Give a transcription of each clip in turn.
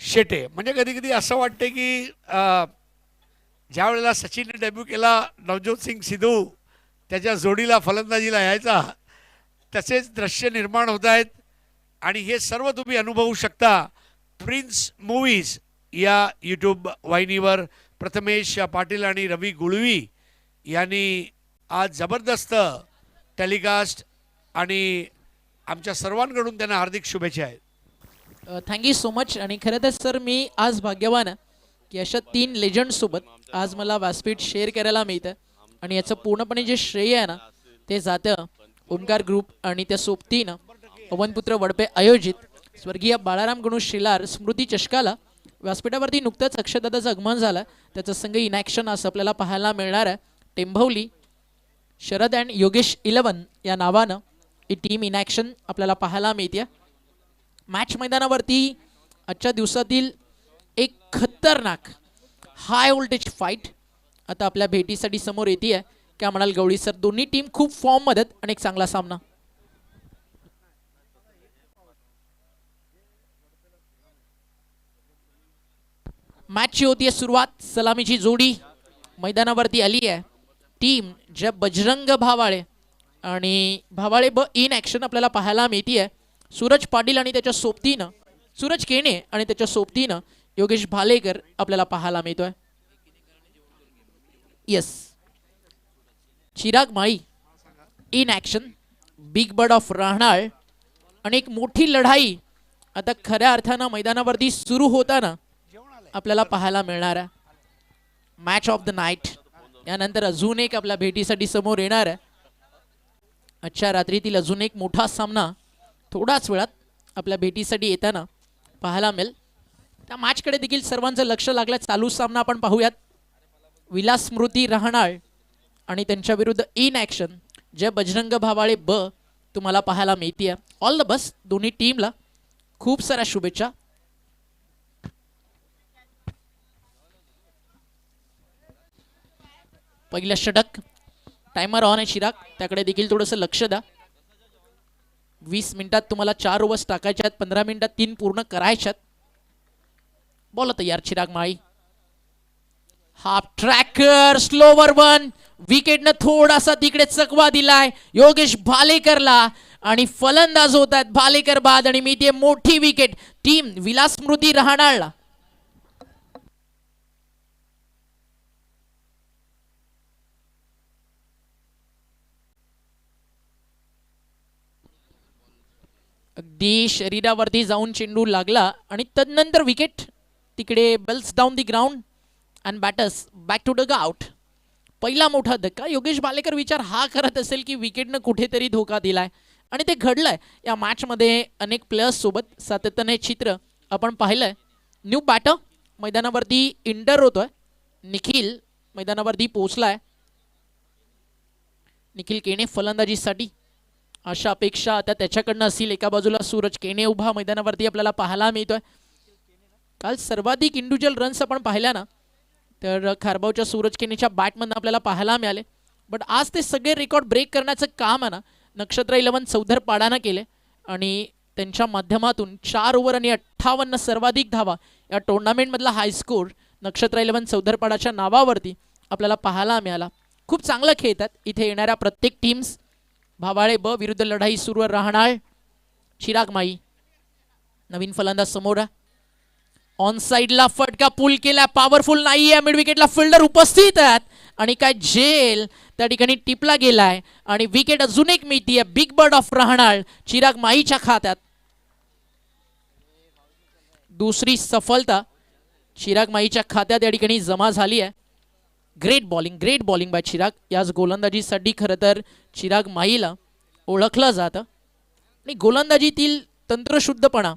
शेटे. म्हणजे कधी कधी असं वाटते की ज्या वेळेला सचिनने डेब्यू केला, नवज्योत सिंग सिद्धू त्याच्या जोडीला फलंदाजीला यायचा, तसेच दृश्य निर्माण होत आहेत. आणि हे सर्व तुम्ही अनुभवू शकता प्रिन्स मूवीज या यूट्यूब वाहिनीवर. प्रथमेश पाटील आणि रवी गुळवी यांनी आज जबरदस्त टेलिकास्ट, आणि आमच्या सर्वांकडून त्यांना हार्दिक शुभेच्छा आहेत. Thank you so much. आणि खरं तर सर मी आज भाग्यवान आहे की अशा 3 लेजंडसोबत आज मला व्यासपीठ शेअर करायला मिळतं. आणि याचं पूर्णपणे जे श्रेय आहे ना ते जातं ओंकार ग्रुप आणि त्या सोबतीनं पवनपुत्र वडपे आयोजित स्वर्गीय बाळाराम गणेश शिलार स्मृती चषकाला. व्यासपीठावरती नुकतंच अक्षयदादाचं आगमन झालं, त्याचं संघ इन ॲक्शन असं आपल्याला पाहायला मिळणार आहे. टेंभवली शरद अँड योगेश 11 या नावानं ही टीम इन ॲक्शन आपल्याला पाहायला मिळते. मॅच मैदानावरती आजच्या दिवसातील एक खतरनाक हाय व्होल्टेज फाईट आता आपल्या भेटीसाठी समोर येते आहे. क्या म्हणाल गवळी सर? दोन्ही टीम खूप फॉर्ममध्ये आणि एक चांगला सामना. मॅचची होती सुरुवात. सलामीची जोडी मैदानावरती आली आहे. टीम ज्या बजरंग भावाळे आणि भावाळे ब इन ॲक्शन आपल्याला पाहायला मिळते आहे. सूरज पाटील आणि त्याच्या सोबतीनं सूरज केणे आणि त्याच्या सोबतीनं योगेश भालेकर आपल्याला पाहायला मिळतोय. Yes, Chirag Mali in action, big bird of राहणार. आणि एक मोठी लढाई आता खऱ्या अर्थानं मैदानावरती सुरू होताना आपल्याला पाहायला मिळणार आहे. मॅच ऑफ द नाईट यानंतर अजून एक आपल्या भेटीसाठी समोर येणार आहे. आजच्या रात्रीतील अजून एक मोठा सामना थोड्याच वेळात आपल्या भेटीसाठी येताना पाहायला मिळेल. त्या मॅचकडे देखील सर्वांचं लक्ष लागलं. चालू सामना आपण पाहूयात. विलास स्मृती राहणार आणि त्यांच्या विरुद्ध इन ॲक्शन जे बजरंग भावाळे ब तुम्हाला पाहायला मिळते. ऑल द बेस्ट दोन्ही टीमला, खूप साऱ्या शुभेच्छा. पहिलं षटक, टायमर ऑन आहे चिराग, त्याकडे देखील थोडंसं लक्ष द्या. 20 मिनिटात तुम्हाला 4 ओव्हर्स टाकायच्यात, 15 मिनिटात 3 पूर्ण करायच्यात. बोला तयार चिराग माळी. हाफ ट्रॅकर स्लोवर वन, विकेटनं थोडासा तिकडे चकवा दिलाय योगेश भालेकरला आणि फलंदाज होत आहेत भालेकर बाद आणि मी ते मोठी विकेट टीम विलास स्मृती राहणारला. अगदी शरीरावरती जाऊन चेंडू लागला आणि तदनंतर विकेट तिकडे. Bails down the ground and batters back to the out. पहिला मोठा धक्का. योगेश भालेकर विचार हा करत असेल की विकेटनं कुठेतरी धोका दिलाय आणि ते घडलंय. या मॅचमध्ये अनेक प्लेयर्स सोबत सातत्याने चित्र आपण पाहिलंय. न्यू बॅटर मैदानावरती इंटर होतोय. निखिल मैदानावरती पोहोचलाय. निखिल केणे फलंदाजीसाठी, अशा अपेक्षा आता त्याच्याकडनं असतील. एका बाजूला सूरज केणे उभा मैदानावरती आपल्याला पाहायला मिळतोय. काल सर्वाधिक इंडिव्हिज्युअल रन्स आपण पाहिल्या ना तर खारबावच्या सूरज केणेच्या बॅटमधून आपल्याला पाहायला मिळाले. बट आज ते सगळे रेकॉर्ड ब्रेक करण्याचं काम आहे ना नक्षत्र 11 चौधर पाडानं केले आणि त्यांच्या माध्यमातून 4 ओव्हर आणि 58 सर्वाधिक धावा या टुर्नामेंटमधला हाय स्कोर नक्षत्र 11 चौधरपाडाच्या नावावरती आपल्याला पाहायला मिळाला. खूप चांगलं खेळतात इथे येणाऱ्या प्रत्येक टीम्स. भावाळे ब विरुद्ध लढाई सुरू राहणार. चिराग माई नवीन फलंदाज समोर. ऑन साइडला फटका पुल केला, पॉवरफुल नाही आहे. मिड विकेटला फिल्डर उपस्थित आहेत आणि काय झेल त्या ठिकाणी टिपला गेलाय आणि विकेट अजून एक मिळतीये. बिग बर्ड ऑफ राहणार चिराग माईच्या खात्यात. दुसरी सफलता चिराग माईच्या खात्यात या ठिकाणी जमा झाली आहे. Great bowling bye Chirag. याच गोलंदाजीसाठी खरं तर चिराग माईला ओळखलं जातं आणि गोलंदाजीतील तंत्रशुद्धपणा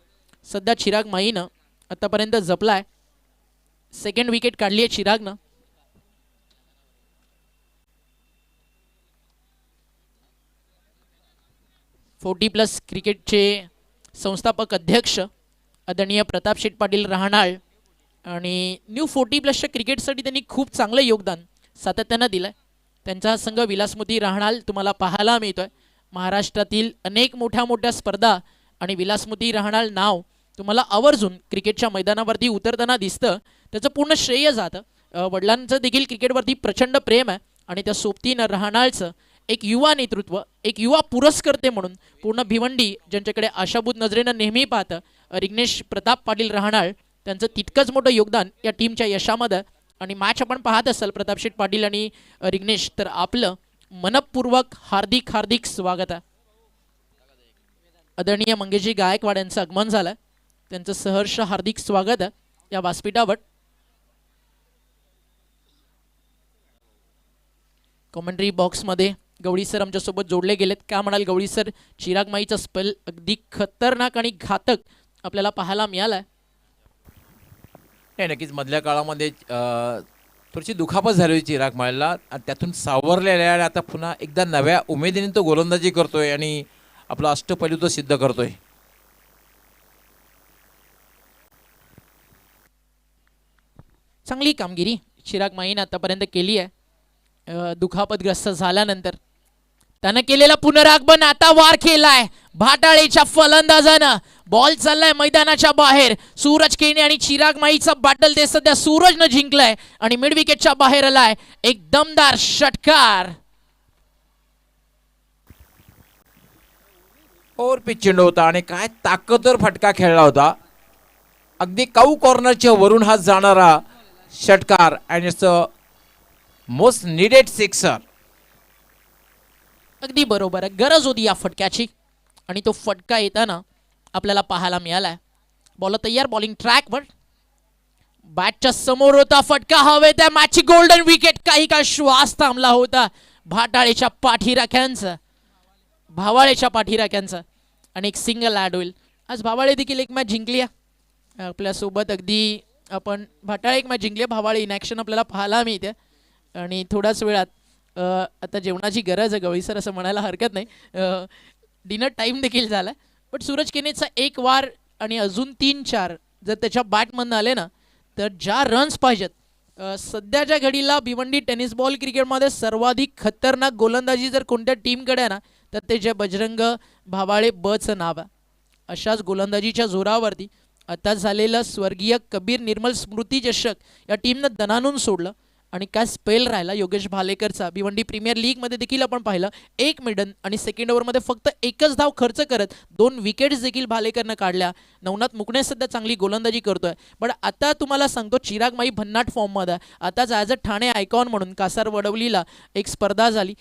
सध्या चिराग माईनं आतापर्यंत जपलाय. सेकंड विकेट काढली आहे चिरागनं. +40 क्रिकेटचे संस्थापक अध्यक्ष आदरणीय प्रताप शेठ पाटील राहणार आणि न्यू 40+ क्रिकेटसाठी त्यांनी खूप चांगलं योगदान सातत्यानं दिलंय. त्यांचा संघ विलासमती राहणार तुम्हाला पाहायला मिळतोय. महाराष्ट्रातील अनेक मोठ्या स्पर्धा आणि विलासमती राहणार नाव तुम्हाला आवर्जून क्रिकेटच्या मैदानावरती उतरताना दिसतं, त्याचं पूर्ण श्रेय जातं. वडिलांचं देखील क्रिकेटवरती प्रचंड प्रेम आहे आणि त्या सोबतीनं रहाणालचं एक युवा नेतृत्व, एक युवा पुरस्कर्ते म्हणून पूर्ण भिवंडी ज्यांच्याकडे आशाभूत नजरेनं नेहमी पाहतं, रिग्नेश प्रताप पाटील रहाणाळ, त्यांचं तितकंच मोठं योगदान या टीमच्या यशामध्ये. आणि मॅच आपण पाहत असाल प्रतापशेठ पाटील आणि रिग्नेश, तर आपलं मनपूर्वक हार्दिक हार्दिक स्वागत आहे. आदरणीय मंगेशजी गायकवाड यांचं आगमन झालं, त्यांचं सहर्ष हार्दिक स्वागत आहे या व्यासपीठावर. कॉमेंट्री बॉक्समध्ये गवळी सर आमच्यासोबत जोडले गेलेत. काय म्हणाल गवळी सर, चिराग माईचा स्पेल अगदी खतरनाक आणि घातक आपल्याला पाहायला मिळालाय. नाही, नक्कीच मधल्या काळामध्ये थोडीशी दुखापत झाली होती चिराग माळला आणि त्यातून सावरलेल्या आणि आता पुन्हा एकदा नव्या उमेदीने तो गोलंदाजी करतोय आणि आपला अष्टपैलू तो सिद्ध करतोय. चांगली कामगिरी चिराग माईने आतापर्यंत केली आहे. दुखापतग्रस्त झाल्यानंतर त्यानं केलेला पुनरागमन, आता वार केलाय भाटाळेच्या फलंदाजानं. बॉल चाललाय मैदानाच्या बाहेर. सूरज केने आणि चिराग माईचा बॅटल ते सध्या सूरजनं जिंकलाय आणि मिड विकेटच्या बाहेर आलाय एक दमदार षटकार. ओव्हर पिच चेंडू होता आणि काय ताकदवर फटका खेळला होता. अगदी काऊ कॉर्नरच्या वरून हा जाणारा षटकार आणि it's a most needed sixer. अगदी बरोबर आहे, गरज होती या फटक्याची आणि तो फटका येताना आपल्याला पाहायला मिळालाय. बॉल तयार, बॉलिंग ट्रॅकवर, बॅटच्या समोर होता फटका. हवे त्या मॅचची गोल्डन विकेट. काही काळ श्वास थांबला होता भाटाळेच्या पाठीराख्यांचा, भावाळेच्या पाठीराख्यांचा आणि एक सिंगल ॲड होईल. आज भावाळे देखील एक मॅच जिंकली आहे आपल्यासोबत. अगदी आपण भाटाळे एक मॅच जिंकली, भावाळे इन ॲक्शन आपल्याला पाहायला मिळते. आणि थोड्याच वेळात आता जेवणाची गरज आहे गवळी सर, असं म्हणायला हरकत नाही. डिनर टाईम देखील झाला. बट सूरज केनेचा एक वार आणि अजून 3-4 जर त्याच्या बॅटमधनं आले ना, तर ज्या रन्स पाहिजेत. सध्याच्या घडीला भिवंडी टेनिस बॉल क्रिकेटमध्ये सर्वाधिक खतरनाक गोलंदाजी जर कोणत्या टीमकडे आहे ना, तर ते जे बजरंग भावाळे बचं नाव आहे. अशाच गोलंदाजीच्या जोरावरती आता झालेलं स्वर्गीय कबीर निर्मल स्मृती चषक या टीमनं दणानून सोडलं. आणि काय स्पेल राहिला योगेश भालेकरचा. भिवंडी प्रीमियर लीगमध्ये देखील आपण पाहिलं, एक मिडन आणि सेकंड ओव्हरमध्ये फक्त एकच धाव खर्च करत 2 विकेट्स देखील भालेकरनं काढल्या. नवनाथ मुकणे सध्या चांगली गोलंदाजी करतोय. पण आता तुम्हाला सांगतो, चिराग माई भन्नाट फॉर्ममध्ये आहे. आताच ॲज अ ठाणे आयकॉन म्हणून कासार वडवलीला एक स्पर्धा झाली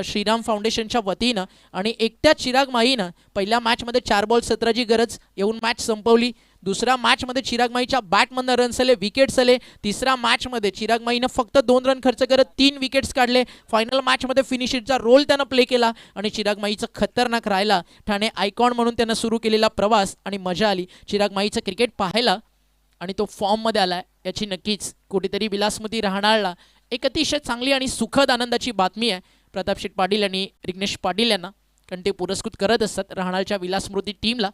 श्रीराम फाउंडेशनच्या वतीनं आणि एकट्या चिराग माईनं पहिल्या मॅचमध्ये 4 बॉल 17ची गरज येऊन मॅच संपवली. दुसऱ्या मॅचमध्ये चिराग माईच्या बॅटमधनं रन्स आले, विकेट्स आले. तिसऱ्या मॅचमध्ये चिराग माईनं फक्त 2 रन खर्च करत 3 विकेट्स काढले. फायनल मॅचमध्ये फिनिशरचा रोल त्यानं प्ले केला आणि चिराग माईचं खतरनाक राहिला ठाणे आयकॉन म्हणून त्यानं सुरू केलेला प्रवास आणि मजा आली चिराग माईचं क्रिकेट पाहायला. आणि तो फॉर्ममध्ये आला याची नक्कीच कुठेतरी विलासमती राहणारला एक अतिशय चांगली आणि सुखद आनंदाची बातमी आहे प्रतापशेठ पाटील आणि रिग्नेश पाटील यांना, कारण ते पुरस्कृत करत असतात राहणारच्या विलासमृती टीमला.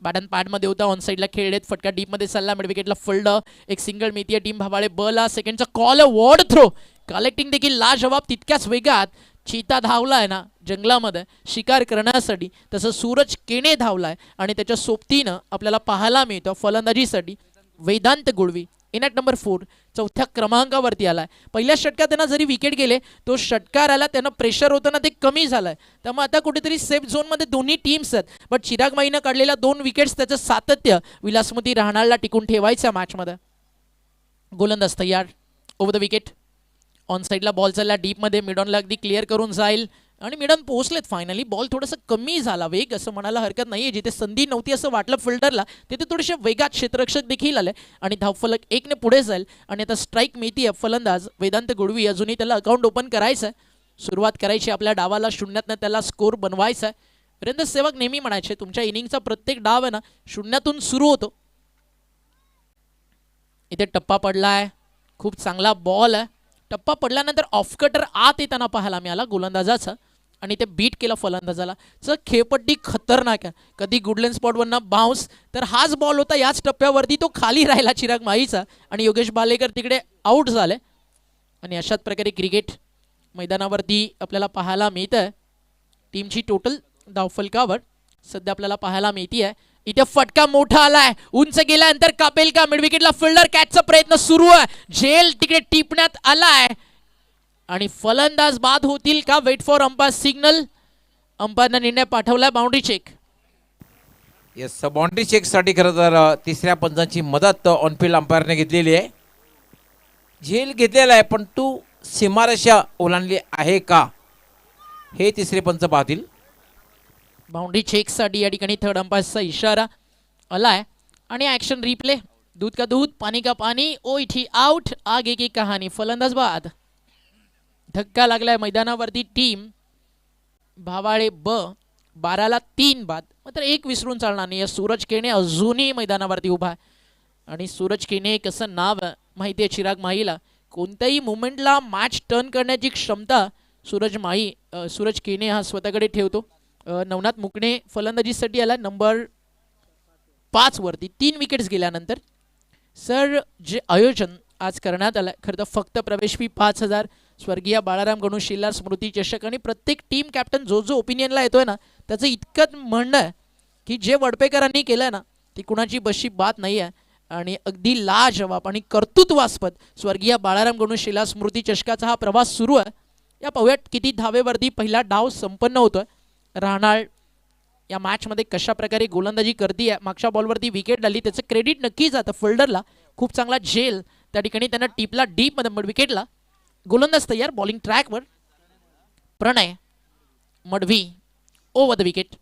बॅट अँड पॅडमध्ये होता, ऑन साईडला खेळलेत, फटका डीपमध्ये चालला, मिड विकेटला फुल्ड, एक सिंगल मिळतीये टीम भावाळे बला. सेकंडचा कॉल, वॉर्ड थ्रो, कलेक्टिंग देखील लाजवाब. तितक्याच वेगात चीता धावलाय ना जंगलामध्ये शिकार करण्यासाठी, तसं सूरज केने धावलाय आणि त्याच्या सोबतीनं आपल्याला पाहायला मिळतं फलंदाजीसाठी वेदांत गुळवी इन ॲट नंबर 4 चौथ्या क्रमांकावरती आलाय. पहिल्या षटकात त्यांना जरी विकेट गेले, तो षटकार आला, त्यांना प्रेशर होतं ना ते कमी झालंय. त्यामुळे आता कुठेतरी सेफ झोनमध्ये दोन्ही टीम्स आहेत. बट चिराग माईनं काढलेल्या 2 विकेट्स त्याचं सातत्य विलासमती राहणारला टिकून ठेवायचं मॅचमध्ये. गोलंदाज तयार, ओव्हर द विकेट, ऑन साईडला बॉल चालला डीपमध्ये, मिडॉनला अगदी क्लिअर करून जाईल आणि मिडॉन पोहोचलेत फायनली. बॉल थोडंसं कमी झाला वेग, असं म्हणायला हरकत नाही आहे. जिथे संधी नव्हती असं वाटलं फिल्डरला, तिथे थोडेसे वेगात क्षेत्ररक्षक देखील आले आणि धावफलक 1ने पुढे जाईल. आणि आता स्ट्राईक मिळती आहे. फलंदाज वेदांत गुळवी, अजूनही त्याला अकाउंट ओपन करायचं आहे, सुरुवात करायची आपल्या डावाला, 0तनं त्याला स्कोर बनवायचा आहे. वीरेंद्र सेवक नेहमी म्हणायचे, तुमच्या इनिंगचा प्रत्येक डाव आहे ना 0तून सुरू होतो. इथे टप्पा पडला आहे, खूप चांगला बॉल आहे. टप्पा पडल्यानंतर ऑफ कटर आत येताना पाहायला मिळाला गोलंदाजाचा आणि ते बीट केलं फलंदाजाला. च खेळपट्टी खतरनाक आहे, कधी गुडलेन स्पॉटवरनं बाउन्स, तर हाच बॉल होता याच टप्प्यावरती, तो खाली राहिला चिराग माईचा आणि योगेश बालेकर तिकडे आऊट झाले. आणि अशाच प्रकारे क्रिकेट मैदानावरती आपल्याला पाहायला मिळतं आहे. टीमची टोटल धावफलकावर सध्या आपल्याला पाहायला मिळते आहे इथे फटका मोठा आलाय, उंच गेल्यानंतर कापेल का मिड विकेटला फिल्डर कॅचचा प्रयत्न सुरू आहे, झेल तिकडे टिपण्यात आलाय आणि फलंदाज बाद होतील का? Wait for umpire signal. अंपायरनं निर्णय पाठवलाय बाउंड्री चेक. येस, बाउंड्री चेकसाठी खरं तर तिसऱ्या पंचांची मदत ऑनफिल्ड अंपायरने घेतलेली आहे. झेल घेतलेला आहे पण तू सीमारेषा ओलांडली आहे का हे तिसरे पंच पाहतील. बाउंड्री चेकसाठी या ठिकाणी थर्ड अंपायरचा इशारा आलाय आणि ऍक्शन रिप्ले. दूध का दूध, पाणी का पाणी, ओ इठी आउट, आगे की कहाणी. फलंदाज बाद. धक्का लागलाय मैदानावरती. टीम भावाळे ब 12ला 3 बाद. मात्र एक विसरून चालणार नाही. सूरज केने अजूनही मैदानावरती उभा आहे आणि सूरज केने कसं नाव माहिती आहे चिराग माहीला. कोणत्याही मुवमेंटला मॅच टर्न करण्याची क्षमता सूरज केने हा स्वतःकडे ठेवतो. नवनाथ मुकणे फलंदाजीसाठी आला नंबर 5 वरती 3 विकेट्स गेल्यानंतर. सर, जे आयोजन आज करण्यात आलं खरं तर फक्त प्रवेश फी 5,000, स्वर्गीय बाळाराम गणू शिल्लार स्मृती चषक आणि प्रत्येक टीम कॅप्टन जो ओपिनियनला येतोय ना त्याचं इतकंच म्हणणं आहे की जे वडपेकरांनी केलंय ना ती कुणाची बशी बात नाही आहे आणि अगदी लाजवाब आणि कर्तृत्वास्पद स्वर्गीय बाळाराम गणू शिल्लार स्मृती चषकाचा हा प्रवास सुरू आहे. या पाहूयात किती धावेवरती पहिला डाव संपन्न होतोय. राहणार या मॅचमध्ये कशा प्रकारे गोलंदाजी करते. मागच्या बॉलवरती विकेट आली, त्याचं क्रेडिट नक्कीच जातं फिल्डरला. खूप चांगला झेल त्या ठिकाणी त्यांना टिपला डीपमध्ये मिड विकेटला. गोलंदाज तयार, बॉलिंग ट्रॅकवर. प्रणय मडवी ओव्हर द विकेट.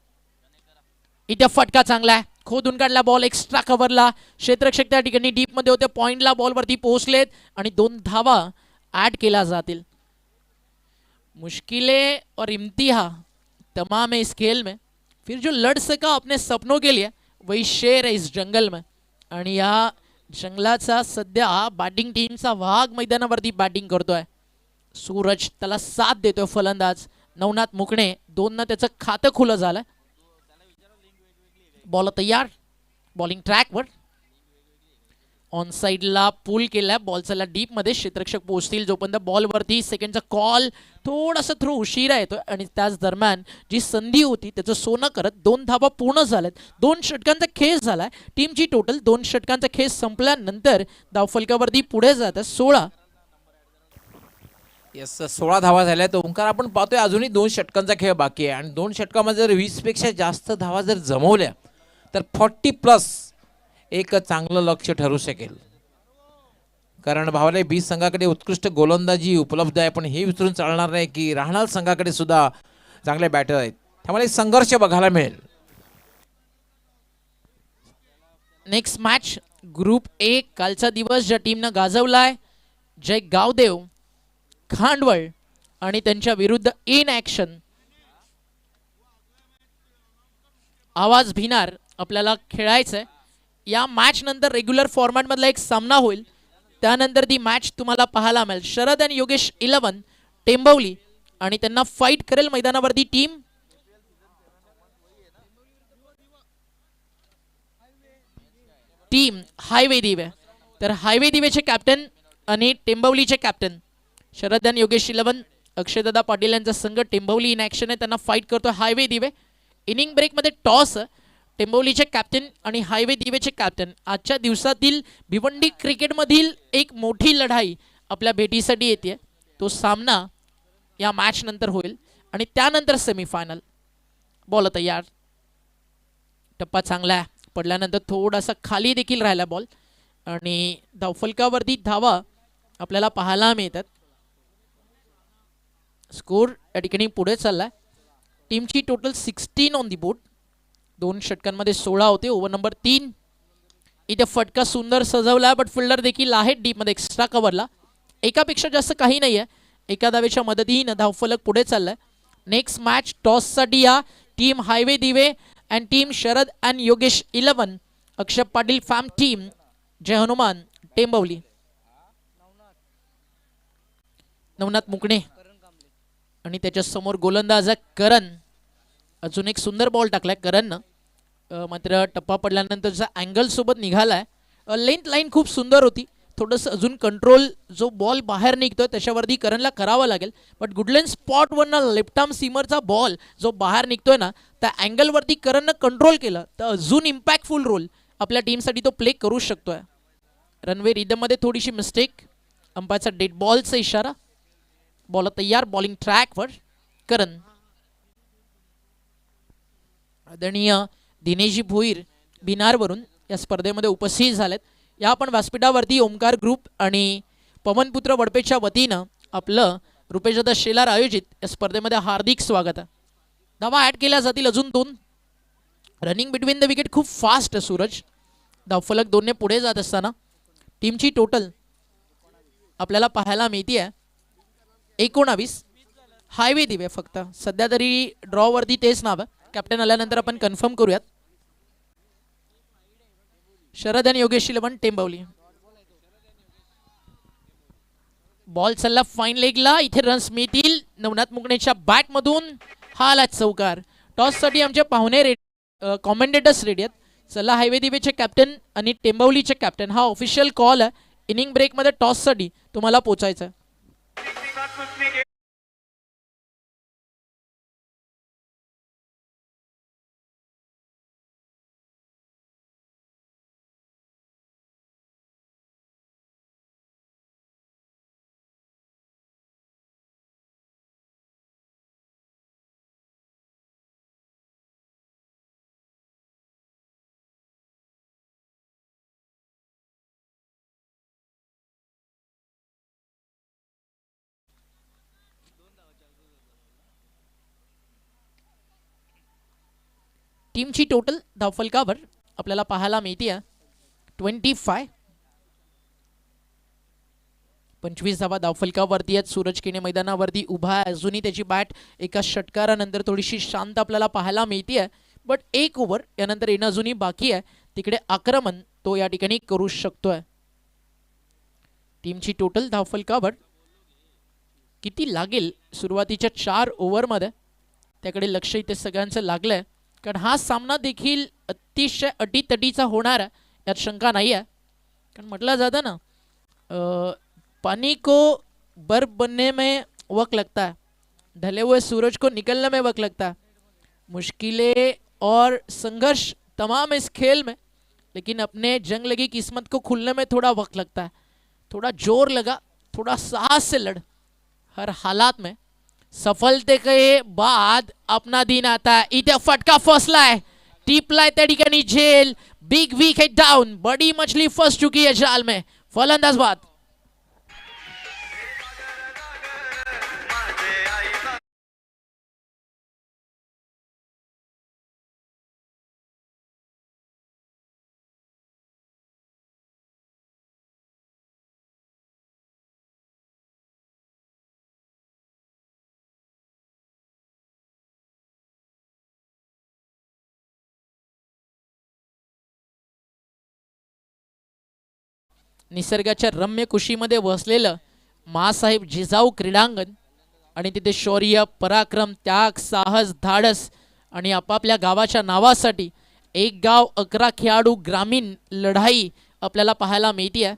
इथे फटका चांगला आहे, खोदून काढला बॉल एक्स्ट्रा कव्हरला. क्षेत्ररक्षक त्या ठिकाणी डीपमध्ये होते, पॉइंटला बॉलवरती पोहोचलेत आणि 2 धावा ऍड केल्या जातील. मुश्किलें और इम्तिहा तमाम है इस खेल में, फिर जो लड़ सका अपने सपनों के लिए वही शेर है इस जंगल में. आणि या जंगलाचा सध्या बॅटिंग टीमचा वाघ मैदानावरती बॅटिंग करतोय. सूरज त्याला साथ देतोय फलंदाज नवनाथ मुकणे. 2 त्याचं खातं खुलं झालं. बॉल तयार, बॉलिंग ट्रॅकवर. ऑन साइडला पूल केलाय, बॉल चला डीप मध्ये. क्षेत्ररक्षक पोहोचतील जोपर्यंत बॉलवरती सेकंडचा कॉल. थोडासा थ्रो उशिरा येतोय आणि त्याच दरम्यान जी संधी होती त्याचं सोनं करत 2 धावा पूर्ण झाल्यात. 2 षटकांचा खेळ झालाय. टीमची टोटल 2 षटकांचा खेळ संपल्यानंतर धावफलकावरती पुढे जातात 16. येस, 16 धावा झाल्यात. ओंकार, आपण पाहतोय अजूनही 2 षटकांचा खेळ बाकी आहे आणि 2 षटकामध्ये जर 20 पेक्षा जास्त धावा जर जमवल्या तर 40+ एक चांगलं लक्ष ठरू शकेल. कारण भावाला 20 संघाकडे उत्कृष्ट गोलंदाजी उपलब्ध आहे पण हे विसरून चालणार नाही की राहणार संघाकडे सुद्धा चांगले बॅटर आहेत. त्यामुळे संघर्ष बघायला मिळेल. Next match group A. कालचा दिवस ज्या टीमनं गाजवलाय जय गावदेव खांडवळ आणि त्यांच्या विरुद्ध इन ऍक्शन आवाज भिनार आपल्याला खेळायचंय. या मॅच नंतर रेग्युलर फॉर्मॅट मधला एक सामना होईल, त्यानंतर ती मॅच तुम्हाला पाहायला मिळेल. शरद आणि योगेश 11 टेंबवली आणि त्यांना फाईट करेल मैदानावरती टीम हायवे दिवे. तर हायवे दिवेचे कॅप्टन आणि टेंबवलीचे कॅप्टन शरद आणि योगेश 11. अक्षयदादा पाटील यांचा संघ टेंबवली इन ऍक्शन आहे, त्यांना फाईट करतो हायवे दिवे. इनिंग ब्रेकमध्ये टॉस टेंबवलीचे कॅप्टन आणि हायवे दिवेचे कॅप्टन. आजच्या दिवसातील भिवंडी क्रिकेटमधील एक मोठी लढाई आपल्या भेटीसाठी येते. तो सामना या मॅच नंतर होईल आणि त्यानंतर सेमीफायनल. बॉल तयार, टप्पा चांगला आहे, पडल्यानंतर थोडासा खाली देखील राहिला बॉल आणि धावफलकावरती धावा आपल्याला पाहायला मिळतात. स्कोर या ठिकाणी पुढे चाललाय. टीमची टोटल 16 ऑन दी बोर्ड. 2 षटकांमध्ये 16 होते. Over number 3. इथे फटका सुंदर सजवला बट फिल्डर देखील आहे डीपमध्ये एक्स्ट्रा कव्हरला. एकापेक्षा जास्त काही नाही आहे. एका धावेच्या मदतीने धावफलक पुढे चाललाय. नेक्स्ट मॅच टॉससाठी या टीम हायवे दिवे and team Sharad and Yogesh 11. Akshay Patil fam team Jai Hanuman Tembavli. Navnath मुकणे आणि त्याच्या समोर गोलंदाज करण. अजून एक सुंदर बॉल टाकलाय करणनं, मात्र टप्पा पडल्यानंतरचा अँगल सोबत निघालाय. लेंथ लाईन खूप सुंदर होती, थोडंसं अजून कंट्रोल जो बॉल बाहेर निघतोय त्याच्यावरती करणला करावा लागेल. बट गुडलेन स्पॉटवरनं लेफ्ट आर्म सीमरचा बॉल जो बाहेर निघतोय ना त्या अँगलवरती करणनं कंट्रोल केलं तर अजून इम्पॅक्टफुल रोल आपल्या टीमसाठी तो प्ले करू शकतोय. रनवे रिदममध्ये थोडीशी मिस्टेक, अंपायरचा डेड बॉलचा इशारा. बॉल तयार, बॉलिंग ट्रॅकवर करण. आदरणीय दिनेशजी भोईर बिनारवरून या स्पर्धेमध्ये उपस्थित झालेत. या आपण व्यासपीठावरती ओमकार ग्रुप आणि पवनपुत्र वडपेच्या वतीनं आपलं रुपेशदादा शेलार आयोजित या स्पर्धेमध्ये हार्दिक स्वागत आहे. धावा ॲड केल्या जातील अजून 2. रनिंग बिटवीन द विकेट खूप फास्ट आहे सूरज. धावफलक 2ने पुढे जात असताना टीमची टोटल आपल्याला पाहायला मिळते आहे 19. हायवे दिवे फक्त सध्या तरी ड्रॉवरती तेच नाव आहे. कॅप्टन आल्यानंतर आपण कन्फर्म करूयात. शरद आणि योगेश 11 टेंबवली. बॉल चालला फाईन लेगला. इथे रन्स मिळतील. नवनाथ मुगणेच्या बॅटमधून हा आला चौकार. टॉससाठी आमचे पाहुणे कॉमेंटेटर्स रेडी आहेत. चला हायवे दिवेचे कॅप्टन आणि टेंबवलीचे कॅप्टन हा ऑफिशियल कॉल आहे. इनिंग ब्रेकमध्ये टॉससाठी तुम्हाला पोचायचं आहे. टीमची टोटल धावफलकावर आपल्याला पाहायला मिळते 25. 25 धावा धावफलकावरती आहेत. सूरज केने मैदानावरती उभा आहे. अजूनही त्याची बॅट एका षटकारानंतर थोडीशी शांत आपल्याला पाहायला मिळते आहे. बट 1 ओव्हर यानंतर येणं अजूनही बाकी आहे. तिकडे आक्रमण तो या ठिकाणी करू शकतोय. टीमची टोटल धावफलकावर किती लागेल सुरुवातीच्या 4 ओव्हरमध्ये त्याकडे लक्ष इथे सगळ्यांचं लागलंय. कारण हा सामना देखील अतिशय अटीतटीचा होणार आहे यात शंका नाही आहे. कारण म्हटलं जातं ना पानी को बर्फ बनने में वक्त लगता है, ढले हुए सूरज को निकलने में वक्त लगता है. मुश्किलें और संघर्ष तमाम इस खेल में, लेकिन अपने जंग लगी किस्मत को खुलने में थोड़ा वक्त लगता है. थोड़ा जोर लगा, थोड़ा साहस से लड़. हर हालात में सफलते के बाद अपना दिन आता है. इथे फटका फसलाय, टिपलाय त्या ठिकाणी झेल. बिग विकेट डाउन, बड़ी मछली फंस चुकी है जाल में. फलंदाज बाद. निसर्गाच्या रम्य कुशीमध्ये वसलेलं मासाहेब जिजाऊ क्रीडांगण आणि तिथे शौर्य, पराक्रम, त्याग, साहस, धाडस आणि आपापल्या गावाच्या नावासाठी एक गाव 11 खेळाडू ग्रामीण लढाई आपल्याला पाहायला मिळते आहे.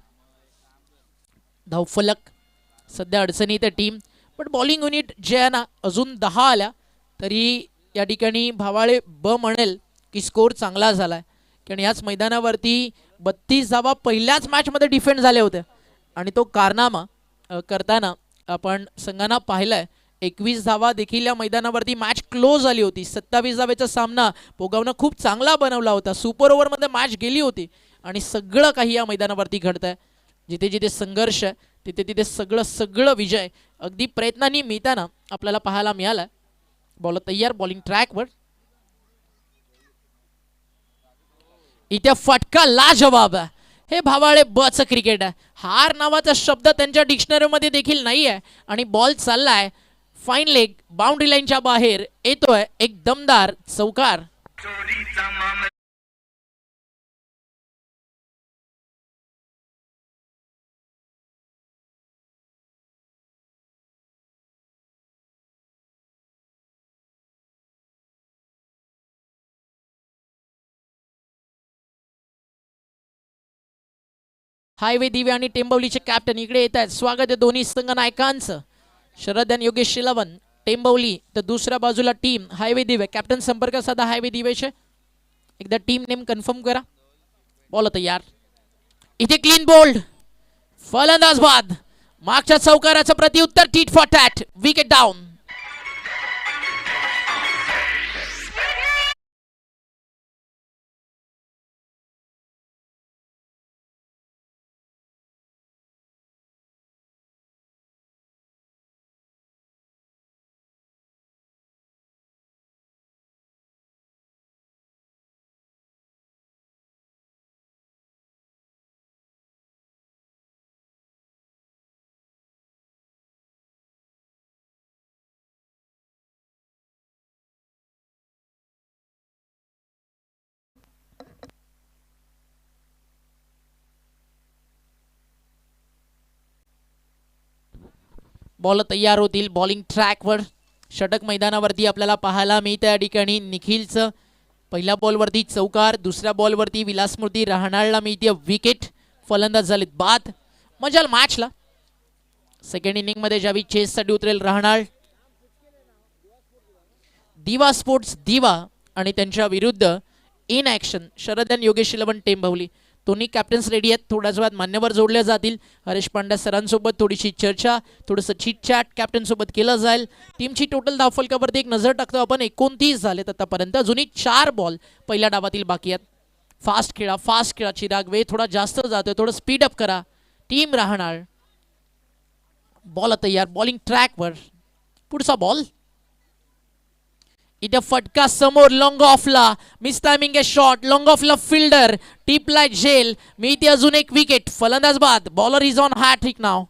धावफलक सध्या अडचणीत टीम, पण बॉलिंग युनिट जे आहे ना अजून 10 आल्या तरी या ठिकाणी भावाळे म्हणेल की स्कोर चांगला झालाय. कारण याच मैदानावरती 32 धावा पहिल्याच मॅचमध्ये डिफेंड झाले होते आणि तो कारनामा करताना आपण संघांना पाहिलाय. 21 धावा देखील या मैदानावरती मॅच क्लोज झाली होती. 27 धावेचा सामना पोगावनं खूप चांगला बनवला होता. सुपर ओव्हरमध्ये मॅच गेली होती आणि सगळं काही या मैदानावरती घडतंय. जिथे जिथे संघर्ष आहे तिथे तिथे सगळं विजय अगदी प्रयत्नांनी मिळताना आपल्याला पाहायला मिळाला. बॉल तयार, बॉलिंग ट्रॅकवर. इथे फटका लाजवाब आहे. हे भावाळे बचं क्रिकेट आहे. हार नावाचा शब्द त्यांच्या डिक्शनरीमध्ये देखील नाही आहे आणि बॉल चाललाय फाईन लेग, बाउंड्री लाईनच्या बाहेर येतोय एक दमदार चौकार. हायवे दिवे आणि टेंबवलीचे कॅप्टन इकडे येत आहेत. स्वागत आहे दोन्ही संघ नायकांचं. शरद आणि योगेश शिलवन टेंबवली, तर दुसऱ्या बाजूला टीम हायवे दिवे. कॅप्टन संपर्क साधा हायवे दिवेचे. एकदा टीम नेम कन्फर्म करा. बॉल तयार. इथे क्लीन बोल्ड. फलंदाज बाद. मागच्या चौकाराचं प्रत्युत्तर tit for tat. Wicket down. Ball तयार होतील. बॉलिंग ट्रॅकवर षटक मैदानावरती आपल्याला पाहायला मिळतं. या ठिकाणी निखिलचं पहिल्या बॉलवरती चौकार, दुसऱ्या बॉलवरती विलासमूर्ती राहणाळला मिळते विकेट. फलंदाज झालेत बाद. मजाल मॅचला. सेकंड इनिंगमध्ये ज्यावेळी चेससाठी उतरेल राहणाळ. दिवा स्पोर्ट्स दिवा आणि त्यांच्या विरुद्ध इन ॲक्शन शरद आणि योगेश शिलवन टेंबवली. दोन्ही कॅप्टन्स रेडी आहेत. थोड्याच वेळात मान्यवर जोडले जातील. हरेश पांड्या सरांसोबत थोडीशी चर्चा, थोडंसं चिट चॅट कॅप्टनसोबत केलं जाईल. टीमची टोटल धावफलकावरती एक नजर टाकतो आपण. 29 झालेत आतापर्यंत. अजूनही 4 बॉल पहिल्या डावातील बाकी आहेत. फास्ट खेळा, फास्ट खेळा. चिराग वेळ थोडा जास्त जातोय, थोडं स्पीड अप करा. टीम राहणार. बॉल तयार. बॉलिंग ट्रॅकवर. पुढचा बॉल. इथे फटका समोर. लॉंग ऑफला मिस टायमिंग आहे शॉट. लॉंग ऑफला फिल्डर टिपलाय झेल. मी ती अजून एक विकेट. फलंदाज बाद. बॉलर इज ऑन हॅट्रिक नाव.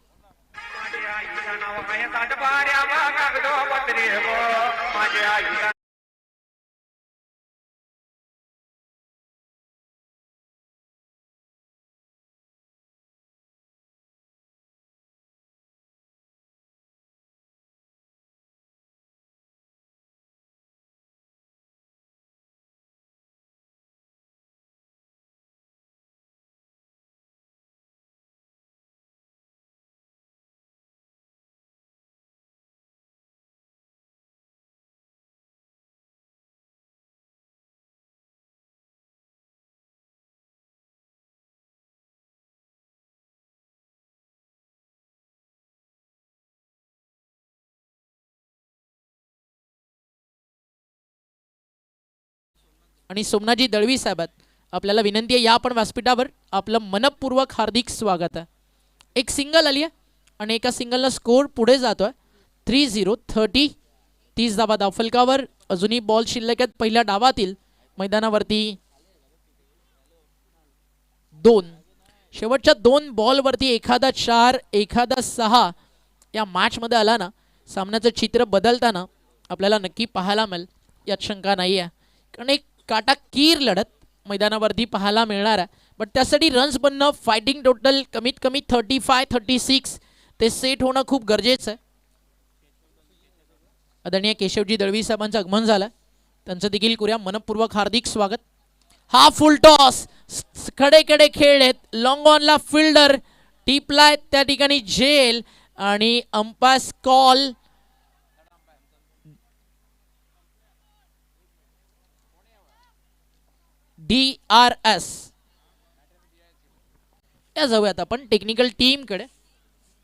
आणि सोमनाथजी दळवी साहेबात आपल्याला विनंती आहे, या आपण व्यासपीठावर. आपलं मनपूर्वक हार्दिक स्वागत आहे. एक सिंगल आली आहे आणि एका सिंगलला स्कोर पुढे जातोय. 3-0 30 धावा धावफलकावर. अजूनही बॉल शिल्लक आहेत पहिल्या डावातील. मैदानावरती 2. शेवटच्या 2 बॉलवरती एखादा 4 एखादा 6 या मॅचमध्ये आला ना, सामन्याचं चित्र बदलताना आपल्याला नक्की पाहायला मिळेल, यात शंका नाही आहे. कारण एक काटाकीर लढत मैदानावरती पाहायला मिळणार आहे. बट त्यासाठी रन्स बनणं, फायटिंग टोटल कमीत कमी 35-36 ते सेट होणं खूप गरजेचं आहे. आदरणीय केशवजी दळवी साहेबांचं आगमन झालं. त्यांचं देखील करूया मनपूर्वक हार्दिक स्वागत. हा फुल टॉस खडे खेळलेत. लॉंग ऑनला फिल्डर टिपलाय त्या ठिकाणी झेल आणि अंपायर कॉल. DRS. या जाऊयात आपण टेक्निकल टीमकडे.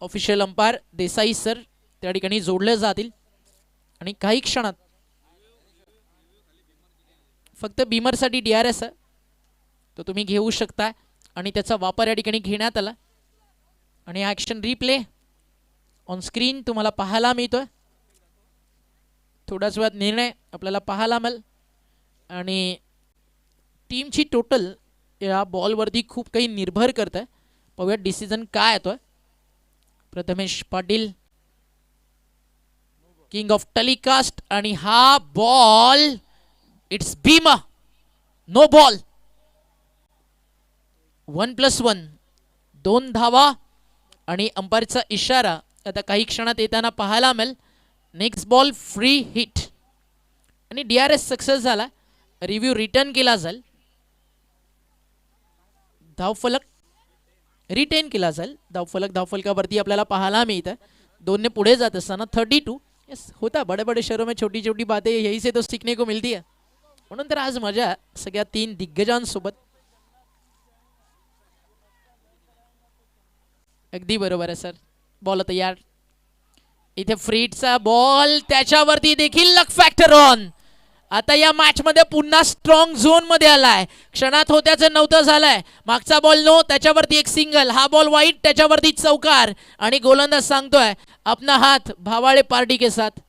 ऑफिशियल अंपायर देसाई सर त्या ठिकाणी जोडले जातील आणि काही क्षणात फक्त बीमरसाठी DRS आहे, तो तुम्ही घेऊ शकता आणि त्याचा वापर या ठिकाणी घेण्यात आला. आणि ॲक्शन रिप्ले ऑन स्क्रीन तुम्हाला पाहायला मिळतोय. थोड्याच वेळात निर्णय आपल्याला पाहायला मिळेल. आणि टीमची टोटल या बॉलवरती खूप काही निर्भर करत आहे. पाहूया डिसिजन काय येतोय. Prathamesh Patil king of telecast आणि हा बॉल इट्स भीमा. No ball. 1+1 2 धावा आणि अंपायरचा इशारा आता काही क्षणात येताना पाहायला मिळेल. नेक्स्ट बॉल फ्री हिट आणि DRS सक्सेस झाला. रिव्ह्यू रिटर्न केला जाईल. धावफलक रिटेन केला जाईल. धावफलकावरती आपल्याला पाहायला मिळतं 2 पुढे जात असताना 32. यस, होता बड़े बड़े शहरों में छोटी छोटी बातें यही से तो सीखने को मिलती है. म्हणून तर आज मजा सगळ्या 3 दिग्गजांसोबत. अगदी बरोबर आहे सर. बॉल तयार. इथे फ्रीडचा बॉल, त्याच्यावरती देखील लक फॅक्टर ऑन. आता या मॅच मध्ये पुन्हा स्ट्रॉंग झोन मध्ये आलाय. क्षणात होत्याचं नव्हतं झालंय. मागचा बॉल नो, त्याच्यावरती एक सिंगल. हा बॉल वाईट, त्याच्यावरती चौकार. आणि गोलंदाज सांगतोय अपना हात भावाळे पार्टी के साथ.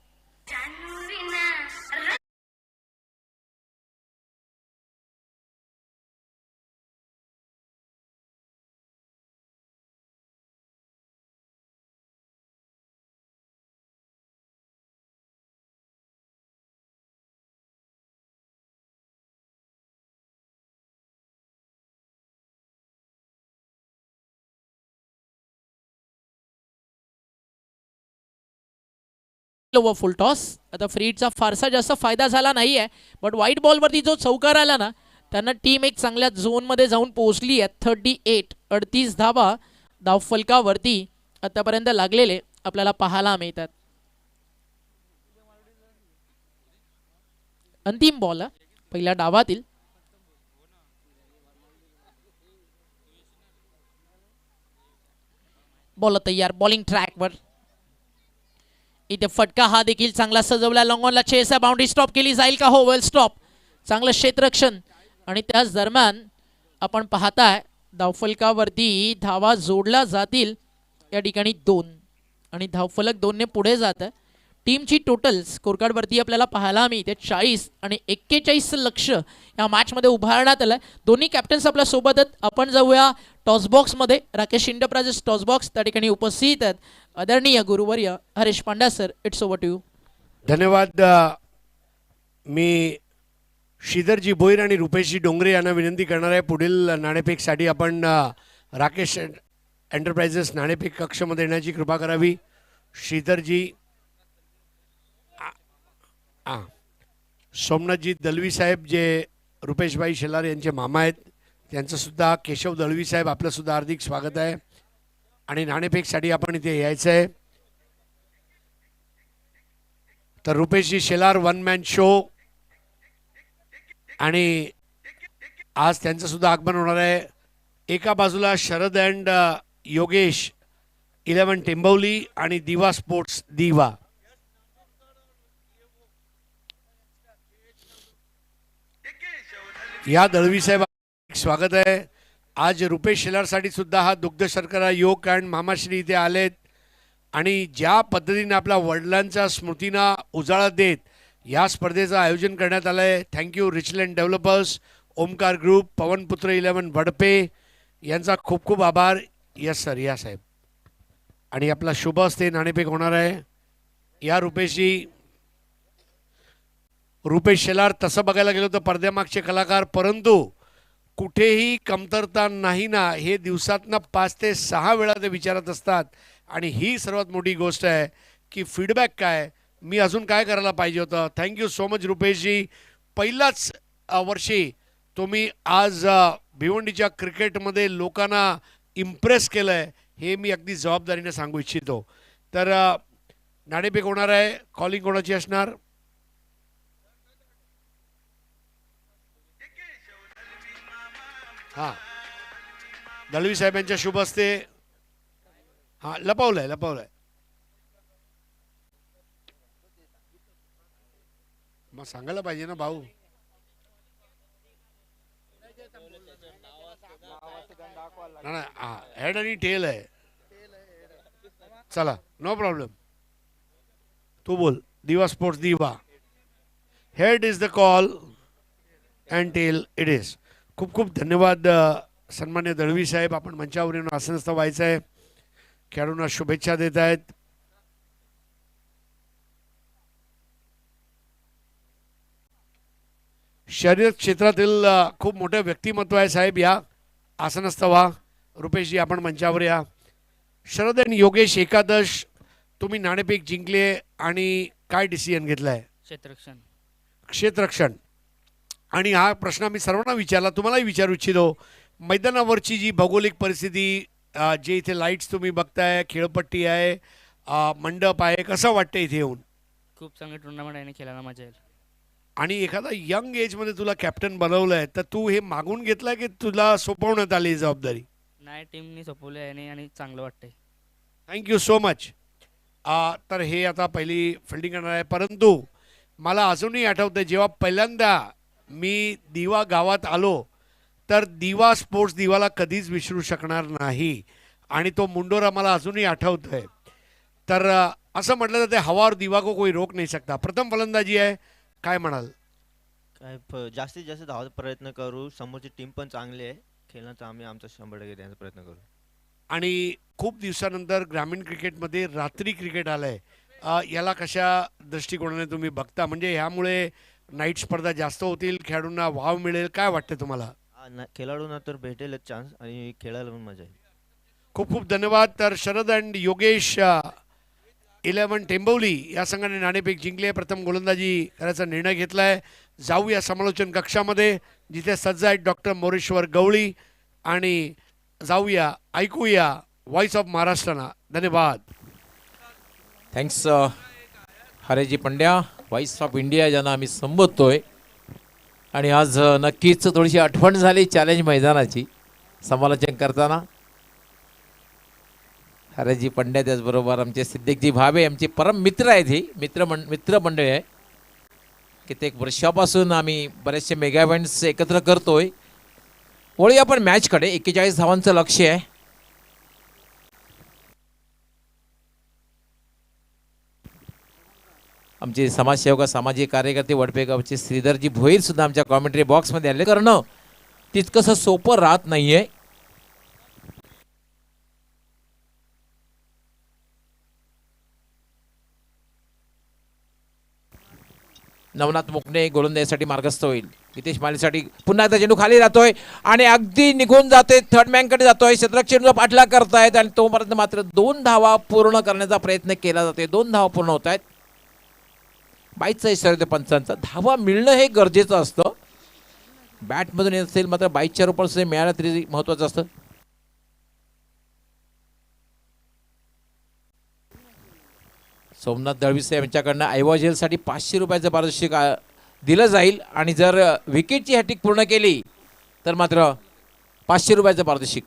ओव्हर फुल टॉस. आता फ्रीडचा फारसा जास्त फायदा झाला नाहीये, बट व्हाईट बॉलवरती जो चौकार आला ना, त्यांना टीम एक चांगल्या झोनमध्ये जाऊन पोहोचली आहे. 38 धावा धावफलकावरती आतापर्यंत लागलेले आपल्याला पाहायला मिळतात. अंतिम बॉल पहिल्या डावातील. बॉल तयार. बॉलिंग ट्रॅकवर. इथे फटका हा देखील चांगला सजवला. लॉंगॉनला चेस आहे. बाउंड्री स्टॉप केली जाईल का? हो, वेल स्टॉप. चांगलं क्षेत्ररक्षण. आणि त्याच दरम्यान आपण पाहताय धावफलकावरती धावा जोडल्या जातील. या ठिकाणी 2 आणि धावफलक 2 ने पुढे जात आहे. टीमची टोटल स्कोरकार्डवरती आपल्याला पाहायला मिळते 40 आणि 41 लक्ष या मॅचमध्ये उभारण्यात आलं. दोन्ही कॅप्टन्स आपल्या सोबत आहेत. आपण जाऊया टॉसबॉक्समध्ये. राकेश इंटरप्राइजेस टॉसबॉक्स त्या ठिकाणी उपस्थित आहेत. आदरणीय गुरुवर्य Harish Pandya sir, it's over to you. धन्यवाद. मी श्रीधरजी भोईर आणि रुपेशजी डोंगरे यांना विनंती करणार आहे, पुढील नाणेफेकसाठी आपण राकेश एंटरप्राइजेस नाणेफेक कक्षमध्ये येण्याची कृपा करावी. श्रीधरजी, सोमनाथजी दलवी साहेब जे रुपेशभाई शेलार यांचे मामा आहेत, त्यांचंसुद्धा केशव दळवी साहेब आपलंसुद्धा हार्दिक स्वागत आहे. आणि नाणेफेकसाठी आपण इथे यायचं आहे. तर रुपेशजी शेलार वन मॅन शो, आणि आज त्यांचं सुद्धा आगमन होणार आहे. एका बाजूला शरद अँड योगेश 11 टेंबवली आणि दिवा स्पोर्ट्स दिवा. या दळवी साहेब स्वागत आहे. आज रुपेश शेलारसाठी सुद्धा हा दुग्ध शर्करा योग अँड मामाश्री इथे आलेत. आणि ज्या पद्धतीने आपल्या वडिलांच्या स्मृतींना उजाळा देत या स्पर्धेचं आयोजन करण्यात आलं आहे. Thank you Richland developers, Omkar group, Pavanputra 11 Vadpe यांचा खूप खूप आभार. यस सर, या साहेब. आणि आपला शुभ हस्ते नाणेफेक होणार आहे. या रुपेशजी, रुपेश शेलार तसं बघायला गेलो तर पडद्यामागचे कलाकार, परंतु कुठेही कमतरता नाही ना, हे दिवसातनं 5 ते 6 वेळा ते विचारत असतात. आणि ही सर्वात मोठी गोष्ट आहे की फीडबॅक काय, मी अजून काय करायला पाहिजे होतं. थँक्यू सो मच रुपेशजी. पहिल्याच वर्षी तुम्ही आज भिवंडीच्या क्रिकेटमध्ये लोकांना इम्प्रेस केलं आहे, हे मी अगदी जबाबदारीने सांगू इच्छितो. तर नाणेफेक होणार आहे. कॉलिंग कोणाची असणार? हां, दळवी साहेबांच्या शुभ हस्ते. हां, लपवलंय. मग सांगायला पाहिजे ना भाऊ. ना हेड आणि टेल आहे. चला, नो प्रॉब्लेम. तू बोल. Diva sports Diva. Head is the call and tail it is. खूप खूप धन्यवाद सन्मान्य दळवी साहेब. आपण मंचावर येऊन आसनस्थ व्हायचं आहे. खेळाडूंना शुभेच्छा देत आहेत. शर्यत क्षेत्रातील खूप मोठं व्यक्तिमत्व आहे साहेब. या आसनस्थ व्हा. रुपेशजी आपण मंचावर या. शरद आणि योगेश एकादश, तुम्ही नाणेफेक जिंकले आणि काय डिसिजन घेतलाय? क्षेत्ररक्षण. आणि हा प्रश्न मी सर्वांना विचारला, तुम्हालाही विचारू इच्छितो. मैदानावरची जी भौगोलिक परिस्थिती, जे इथे लाईट्स तुम्ही बघताय, खेळपट्टी आहे, मंडप आहे, कसं वाटतं इथे येऊन? खूप चांगली टुर्नामेंट आहे आणि खेळायला मजा येईल. आणि एखादा यंग एजमध्ये तुला कॅप्टन बनवलंय, तर तू हे मागून घेतलंय की तुला सोपवण्यात आली ही जबाबदारी? नाही, टीमनी सोपवले आहे आणि चांगलं वाटतंय. Thank you so much. तर हे आता पहिली फिल्डिंग करणार आहे, परंतु मला अजूनही आठवतं जेव्हा पहिल्यांदा मी दिवा गावात आलो, तर दिवा स्पोर्ट्स दिवाला कधीच विसरू शकणार नाही आणि तो मुंडोरा मला अजूनही आठवत आहे. तर असं म्हटलं जातं हवा और दिवा को कोई रोक नाही सकता. प्रथम फलंदाजी आहे, काय म्हणाल? जास्तीत जास्त धावायचा प्रयत्न करू. समोरची टीम पण चांगली आहे. खेळण्याचा आम्ही आमचा 100% देण्याचा प्रयत्न करू. आणि खूप दिवसानंतर ग्रामीण क्रिकेटमध्ये रात्री क्रिकेट आलंय, याला कशा दृष्टिकोनाने तुम्ही बघता? म्हणजे ह्यामुळे नाईट स्पर्धा जास्त होतील, खेळाडूंना वाव मिळेल, काय वाटतं तुम्हाला? खेळाडूंना तर भेटेलच चान्स आणि खेळायला पण मजा येईल. खूप खूप धन्यवाद. तर शरद अँड योगेश 11 टेंबवली या संघाने नाणेफेक जिंकली. प्रथम गोलंदाजी करायचा निर्णय घेतला आहे. जाऊया समालोचन कक्षामध्ये, जिथे सज्ज आहेत डॉक्टर मोरेश्वर गवळी, आणि जाऊया ऐकूया व्हॉइस ऑफ महाराष्ट्रना. धन्यवाद. थँक्स हरेजी पंड्या, व्हॉइस ऑफ इंडिया ज्यांना आम्ही संबोधतोय. आणि आज नक्कीच थोडीशी आठवण झाली चॅलेंज मैदानाची समालोचन करताना. हरेजी पंड्या, त्याचबरोबर आमचे सिद्दीकजी भावे, आमचे परम मित्र आहेत. ही मित्र मंडळी आहे. कित्येक वर्षापासून आम्ही बरेचसे मेगा इव्हेंट्स एकत्र करतोय. वळूया आपण मॅचकडे. 41 धावांचं लक्ष्य आहे. आमचे समाजसेवक, सामाजिक कार्यकर्ते वडपेगावचे श्रीधरजी भोईर सुद्धा आमच्या कॉमेंट्री बॉक्समध्ये आले. करणं तितकंसं सोपं राहत नाहीये. नवनाथ मुकणे गोलंदाजीसाठी मार्गस्थ होईल. हितेश मालीसाठी पुन्हा एकदा चेंडू खाली जातोय आणि अगदी निघून जाते, थर्ड मॅनकडे जातोय. शतरक चेंडूचा पाठलाग करतायत आणि तोपर्यंत मात्र 2 धावा पूर्ण करण्याचा प्रयत्न केला जातोय. 2 धावा पूर्ण होत आहेत. 22चा इशारा देतो पंचांचा. धावा मिळणं हे गरजेचं असतं. बॅटमधून येत असेल मात्र 22च्या रूपाने सुद्धा मिळालं तरी महत्वाचं असतं. सोमनाथ दळवीसे यांच्याकडनं ऐवजेलसाठी 500 रुपयाचं पारितोषिक दिलं जाईल आणि जर विकेटची हॅट्रिक पूर्ण केली तर मात्र 500 रुपयाचं पारितोषिक.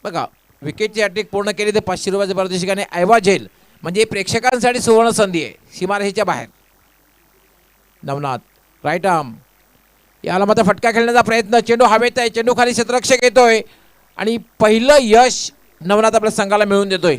बघा, विकेटची हॅट्रिक पूर्ण केली तर 500 रुपयाचं पारितोषिक आणि ऐवजेल म्हणजे प्रेक्षकांसाठी सुवर्ण संधी आहे सीमारेषेच्या बाहेर. नवनाथ राईट आर्म, याला मात्र फटका खेळण्याचा प्रयत्न. चेंडू हवेत आहे, चेंडू खाली क्षेत्ररक्षक येतोय आणि पहिलं यश नवनाथ आपल्या संघाला मिळवून देतोय.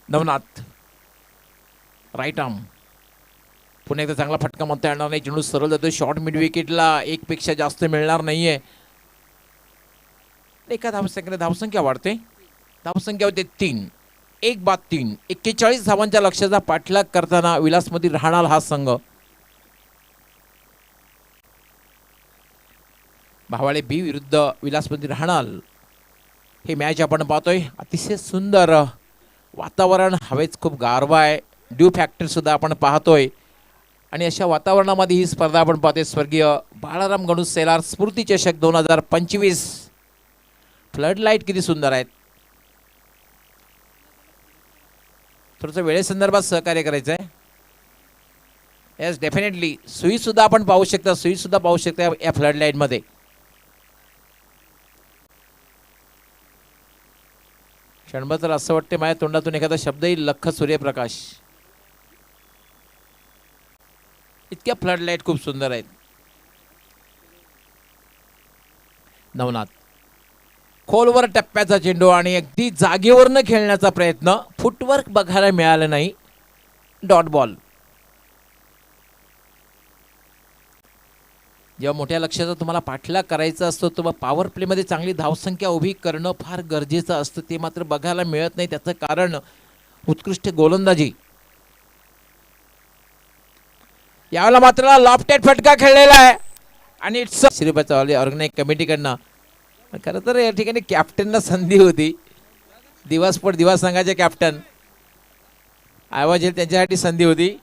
नवनाथ राईट आर्म, पुन्हा एकदा चांगला फटका म्हणता येणार नाही. चेंडू सरळ जातो. शॉर्ट मिड विकेटला 1 पेक्षा जास्त मिळणार नाहीये. एका धावसंख्येने धावसंख्या वाढते. धावसंख्या होते 3. 1-3. 41 धावांच्या लक्ष्याचा पाठलाग करताना विलासमध्ये राहणार हा संघ. भावाळे बी विरुद्ध विलासमध्ये राहणार हे मॅच आपण पाहतोय. अतिशय सुंदर वातावरण, हवेच खूप गारवा आहे. ड्यू फॅक्टर सुद्धा आपण पाहतोय आणि अशा वातावरणामध्ये ही स्पर्धा आपण पाहतोय. स्वर्गीय बाळाराम गणू सेलार स्फूर्ती चषक 2025. फ्लड लाईट किती सुंदर आहेत. थोडंसं वेळेसंदर्भात सहकार्य करायचं आहे. येस डेफिनेटली सुई सुद्धा आपण पाहू शकता, सुई सुद्धा पाहू शकता या फ्लड लाईट मध्ये. क्षणभर तर असं वाटते माझ्या तोंडातून एखादा शब्द येईल, लख सूर्यप्रकाश. इतक्या फ्लड लाईट खूप सुंदर आहेत. नवनाथ खोलवर टप्प्याचा चेंडू आणि अगदी जागेवरनं खेळण्याचा प्रयत्न, फुटवर्क बघायला मिळालं नाही. Dot ball. जेव्हा मोठ्या लक्ष्याचा तुम्हाला पाठलाग करायचा असतो तेव्हा पॉवर प्लेमध्ये चांगली धावसंख्या उभी करणं फार गरजेचं असतं. ते मात्र बघायला मिळत नाही. त्याचं कारण उत्कृष्ट गोलंदाजी. यावेळेला मात्र लॉफ्टेड फटका खेळलेला आहे आणि इट्स श्रीपाचा ऑर्गनाईज कमिटीकडनं. खरं तर या ठिकाणी कॅप्टनला संधी होती. दिवसपट दिवा संघाचे कॅप्टन आवाज येईल त्यांच्यासाठी संधी होती.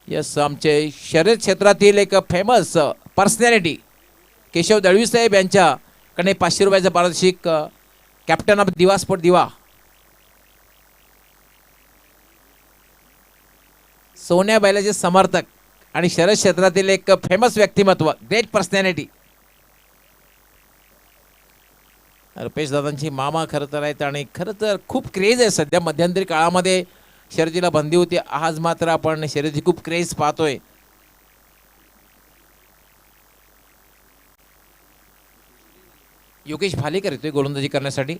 यस आमचे शर्यत क्षेत्रातील एक फेमस पर्सनॅलिटी केशव दळवी साहेब यांच्याकडे 500 रुपयाचं पारितोषिक. कॅप्टन ऑफ दिवा स्पोर्ट दिवा. सोन्या बैलाचे समर्थक आणि शर्यत क्षेत्रातील एक फेमस व्यक्तिमत्व, ग्रेट पर्सनॅलिटी. रुपेश दादांची मामा खरं तर आहेत आणि खरं तर खूप क्रेज आहे सध्या. मध्यंतरी काळामध्ये शर्यतीला बंदी होती, आज मात्र आपण शर्यती खूप क्रेज पाहतोय. योगेश भालेकर येतोय गोलंदाजी करण्यासाठी.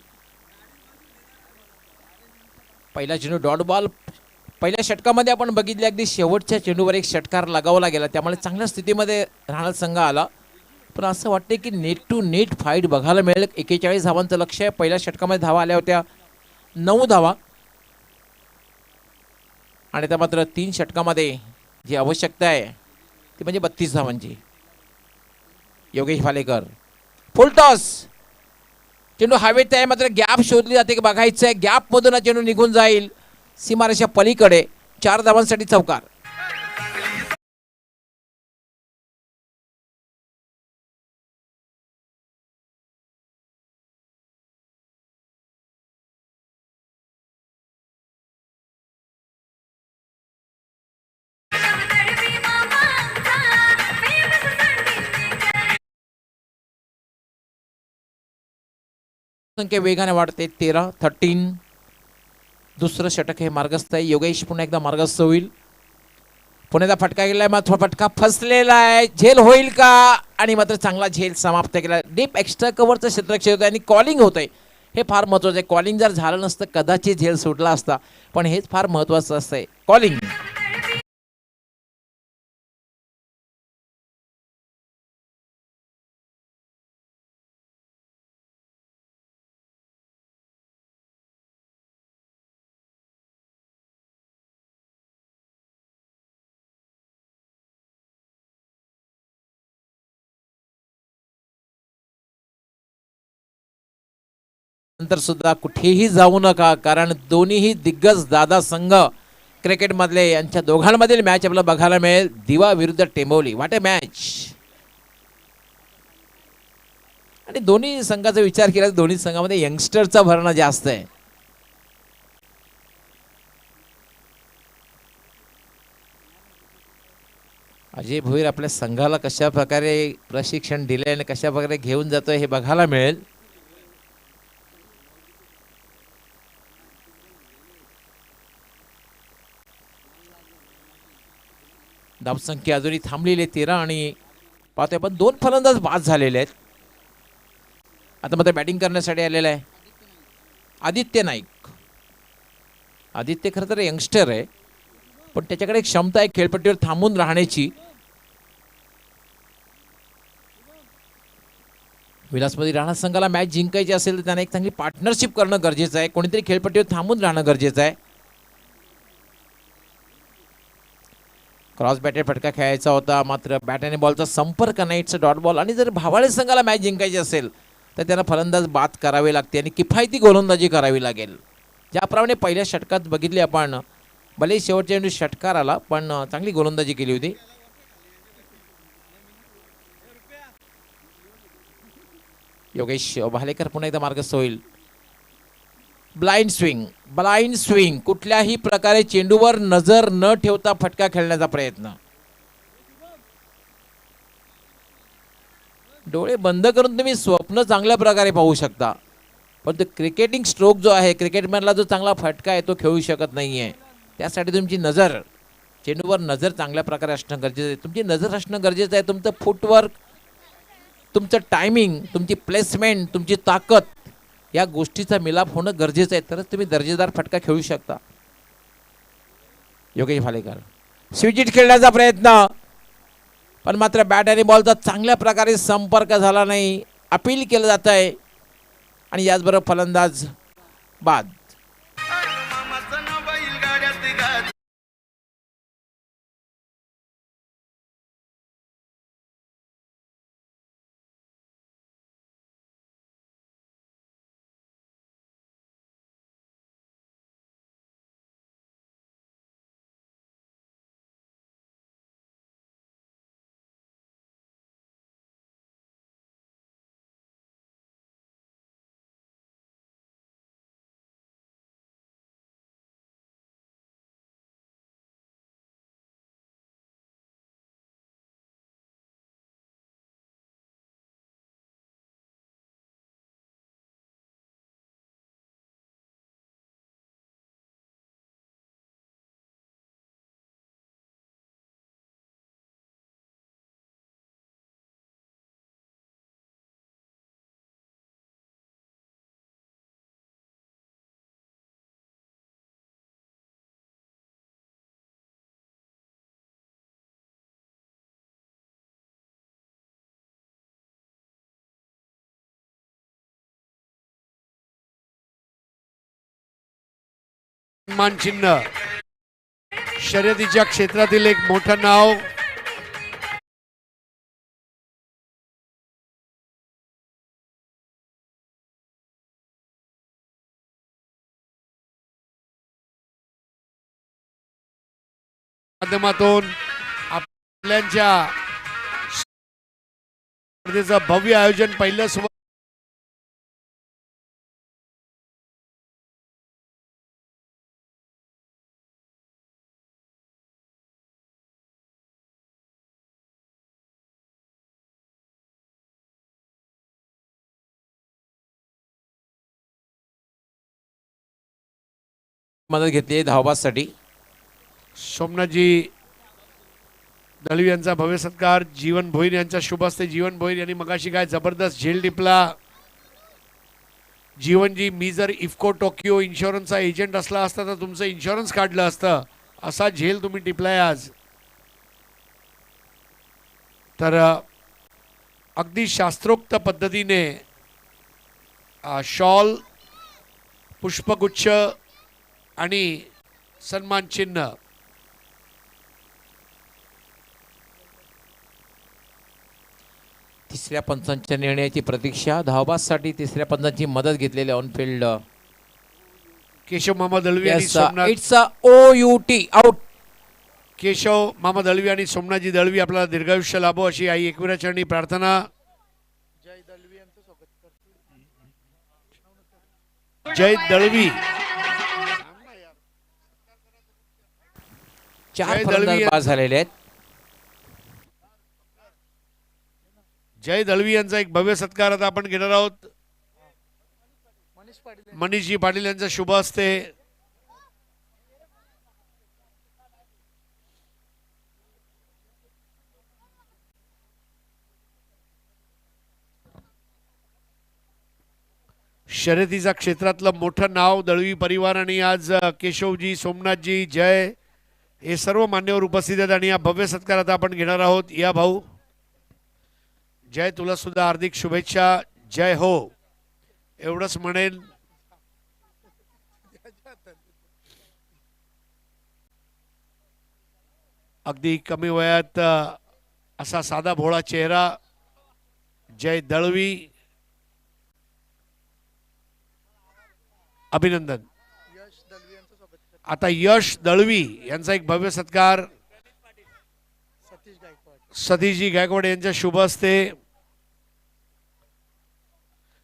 पहिला चेंडू डॉट बॉल. पहिल्या षटकामध्ये आपण बघितले अगदी शेवटच्या चेंडूवर एक षटकार लगावला गेला, त्यामुळे चांगल्या स्थितीमध्ये राहणार संघ आला. पण असं वाटते की नेट टू नेट फाईट बघायला मिळेल. 41 धावांचं लक्ष आहे. पहिल्या षटकामध्ये धावा आल्या होत्या 9 धावा आणि त्या मात्र 3 षटकामध्ये जी आवश्यकता आहे ती म्हणजे 32 धावांची. योगेश भालेकर फुल टॉस. चेंडू हवेत आहे मात्र गॅप शोधली जाते की बघायचं आहे. गॅप मधून चेंडू निघून जाईल सीमारेषा पलीकडे. 4 धावांसाठी चौकार. संख्या वेगाने वाढते. 13. दुसरं षटक हे मार्गस्थ आहे. योगेश पुन्हा एकदा मार्गस्थ होईल. पुण्याचा फटका गेलाय मात्र फटका फसलेला आहे. झेल होईल का? आणि मात्र चांगला झेल समाप्त केला. डीप एक्स्ट्रा कव्हरचं क्षेत्ररक्षण होतं आणि कॉलिंग होत आहे, हे फार महत्वाचं आहे. कॉलिंग जर झालं नसतं कदाचित झेल सुटला असता, पण हेच फार महत्वाचं असतंय कॉलिंग. नंतर सुद्धा कुठेही जाऊ नका, कारण दोन्हीही दिग्गज दादा संघ क्रिकेटमधले यांच्या दोघांमधील मॅच आपल्याला बघायला मिळेल. दिवा विरुद्ध टेंबवली. What a match. आणि दोन्ही संघाचा विचार केला तर दोन्ही संघामध्ये यंगस्टरचा भरणा जास्त आहे. अजय भोईर आपल्या संघाला कशा प्रकारे प्रशिक्षण दिले आणि कशा प्रकारे घेऊन जातोय हे बघायला मिळेल. धावसंख्या अजूनही थांबलेली 13 आणि पाहतोय पण 2 फलंदाज बाद झालेले आहेत. आता मात्र बॅटिंग करण्यासाठी आलेला आहे आदित्य नाईक. आदित्य खरं तर यंगस्टर आहे, पण त्याच्याकडे एक क्षमता आहे खेळपट्टीवर थांबून राहण्याची. विलासमध्ये राणा संघाला मॅच जिंकायची असेल तर त्याने एक चांगली पार्टनरशिप करणं गरजेचं आहे. कोणीतरी खेळपट्टीवर थांबून राहणं गरजेचं आहे. क्रॉस बॅटेड फटका खेळायचा होता, मात्र बॅट आणि बॉलचा संपर्क नाही. It's dot ball. आणि जर भावाळे संघाला मॅच जिंकायची असेल तर त्यांना फलंदाज बाद करावे लागते आणि किफायती गोलंदाजी करावी लागेल. ज्याप्रमाणे पहिल्या षटकात बघितले आपण, भले शेवटच्या चेंडू षटकार आला पण चांगली गोलंदाजी केली होती. योगेश भालेकर पुन्हा एकदा मार्गस्थ होईल. ब्लाइंड स्विंग कुठल्याही प्रकारे चेंडूवर नजर न ठेवता फटका खेळण्याचा प्रयत्न. डोळे बंद करून तुम्ही स्वप्न चांगल्या प्रकारे पाहू शकता, पण तो क्रिकेटिंग स्ट्रोक जो आहे, क्रिकेटमॅनला जो चांगला फटका आहे तो खेळू शकत नाहीये. त्यासाठी तुमची नजर, चेंडूवर नजर चांगल्या प्रकारे असणं गरजेचं आहे. तुमची नजर असणं गरजेचं आहे. तुमचं फुटवर्क, तुमचं टायमिंग, तुमची प्लेसमेंट, तुमची ताकद, या गोष्टीचा मिलाप होणं गरजेचं आहे. तरच तुम्ही दर्जेदार फटका खेळू शकता. योगेश भालेकर स्विचिट खेळण्याचा प्रयत्न, पण मात्र बॅट आणि बॉलचा चांगल्या प्रकारे संपर्क झाला नाही. अपील केलं जात आहे आणि याचबरोबर फलंदाज बाद. सन्मान चिन्ह शर्यतीच्या क्षेत्रातील एक मोठं नाव. माध्यमातून आपल्याच्या स्पर्धेचं भव्य आयोजन पहिलं मदत घेतली आहे धावबाजसाठी. सोमनाथजी दळवी यांचा भव्य सत्कार. जीवन भोईर यांच्या शुभ हस्ते. जीवन भोईर यांनी मगाशी काय जबरदस्त झेल टिपला. जीवनजी, मी जर इफ्को टोकियो इन्शुरन्सचा एजंट असला असता तर तुमचं इन्शुरन्स काढलं असतं. असा झेल तुम्ही टिपलाय आज. तर अगदी शास्त्रोक्त पद्धतीने शॉल, पुष्पगुच्छ आणि सन्मान चिन्ह तिसऱ्या पंचांच्या निर्णयाची प्रतीक्षा. धावबाजसाठी तिसऱ्या पंचांची मदत घेतलेली ऑनफिल्ड केशव मामा दळवी आणि Somnath. It's a OUT out. Keshav मामा दळवी आणि सोमनाथजी दळवी आपल्याला दीर्घायुष्य लाभो अशी आई एकविरा चरणी प्रार्थना. जय दळवी. चार जय फलंदाज दळवी. बाद झालेले आहेत. जय दळवी यांचा एक भव्य सत्कार आता आपण घेणार आहोत. मनीषजी पाटील यांचा शुभ हस्ते. शर्यतीच्या क्षेत्रातलं मोठं नाव दळवी परिवार आणि आज केशवजी, सोमनाथजी, जय हे सर्व मान्यवर उपस्थित आहेत आणि या भव्य सत्कारात आपण घेणार आहोत. या भाऊ, जय तुला सुद्धा हार्दिक शुभेच्छा. जय हो एवढंच म्हणेन. अगदी कमी वयात असा साधा भोळा चेहरा जय दळवी. अभिनंदन. आता यश दळवी यांचा एक भव्य सत्कार सतीशजी गायकवाड यांच्या शुभ हस्ते.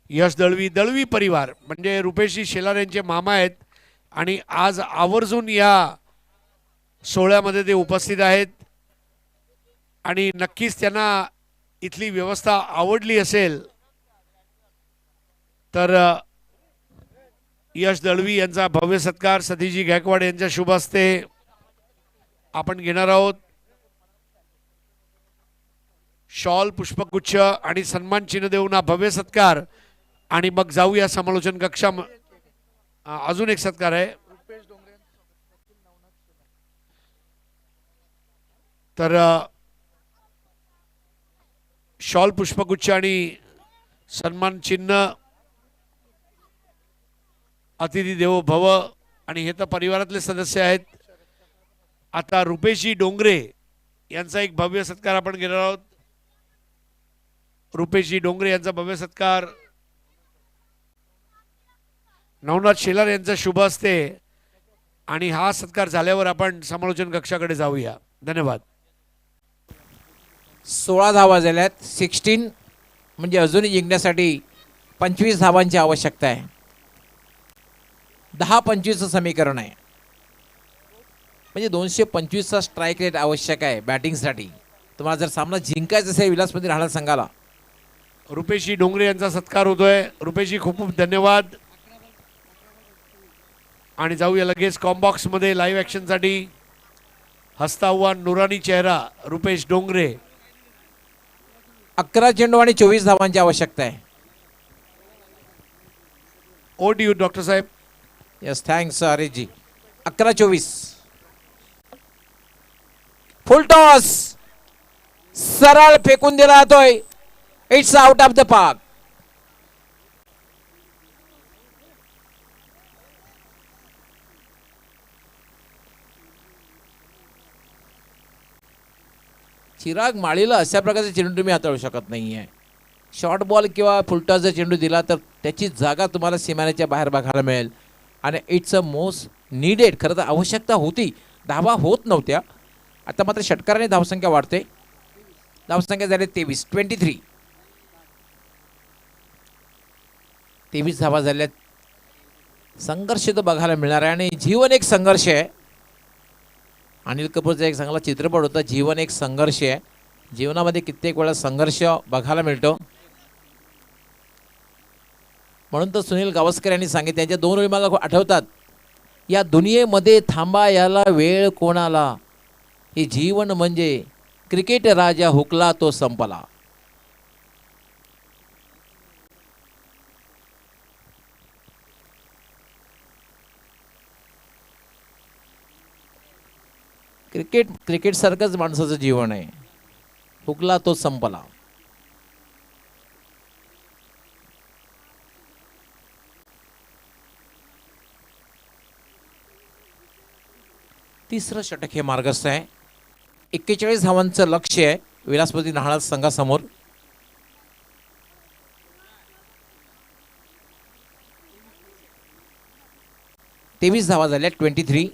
यश दळवी, दळवी परिवार म्हणजे रुपेशजी शेलार यांचे मामा आहेत आणि आज आवर्जून या सोहळ्यामध्ये ते उपस्थित आहेत आणि नक्कीच त्यांना इथली व्यवस्था आवडली असेल. तर यश दळवी यांचा भव्य सत्कार सतीजी गायकवाड यांच्या शुभ हस्ते आपण घेणार आहोत. शॉल, पुष्पगुच्छ आणि सन्मान चिन्ह देऊन हा भव्य सत्कार आणि मग जाऊया समालोचन कक्षा. अजून एक सत्कार आहे. तर शॉल, पुष्पगुच्छ आणि सन्मान चिन्ह अतिथी देवो भव आणि हे तर परिवारातले सदस्य आहेत. आता रुपेशजी डोंगरे यांचा एक भव्य सत्कार आपण घेणार आहोत. रुपेशजी डोंगरे यांचा भव्य सत्कार नवनाथ शेलार यांचा शुभ असते आणि हा सत्कार झाल्यावर आपण समालोचन कक्षाकडे जाऊया. धन्यवाद. 16 धावा झाल्यात. 16 म्हणजे अजूनही जिंकण्यासाठी 25 धावांची आवश्यकता आहे. 10-25चं समीकरण आहे म्हणजे 225चा स्ट्राईक रेट आवश्यक आहे बॅटिंगसाठी. तुम्हाला जर सामना जिंकायचा असेल विलासपती राहणार संघाला. रुपेशजी डोंगरे यांचा सत्कार होतोय. रुपेशजी खूप खूप धन्यवाद. आणि जाऊया लगेच कॉम्बॉक्स मध्ये लाईव्ह ॲक्शनसाठी. हस्ताव्हान नुरानी चेहरा रुपेश डोंगरे. 11 चेंडू आणि 24 धावांची आवश्यकता आहे. ओ डी यू डॉक्टर साहेब. यस थँक्स हरीशजी. 11-24. फुल टॉस सरळ फेकून दिला जातोय. It's out of the park. Chirag माळीला अशा प्रकारचे चेंडू तुम्ही हाताळू शकत नाहीये. शॉर्ट बॉल किंवा फुलटॉसचा चेंडू दिला तर त्याची जागा तुम्हाला सीमारेच्या बाहेर बघायला मिळेल आणि इट्स अ मोस्ट नीडेड. खरं तर आवश्यकता होती. धावा होत नव्हत्या. आता मात्र षटकाराने धावसंख्या वाढते. धावसंख्या झाली 23. 23 धावा झाल्यात. संघर्ष तर बघायला मिळणार आहे आणि जीवन एक संघर्ष आहे. अनिल कपूरचा एक चांगला चित्रपट होता जीवन एक संघर्ष आहे. जीवनामध्ये कित्येक वेळा संघर्ष बघायला मिळतो. म्हणून तर सुनील गावस्कर यांनी सांगितलं. त्यांच्या 2 ओळी मला आठवतात. या दुनियेमध्ये थांबा याला वेळ कोणाला. हे जीवन म्हणजे क्रिकेट राजा हुकला तो संपला. क्रिकेट सारखंच माणसाचं जीवन आहे. हुकला तो संपला. तिसरं षटक हे मार्गस्थ आहे. 41 धावांचं लक्ष्य आहे विलासपती नाहळा संघासमोर. तेवीस धावा झाल्या. 23.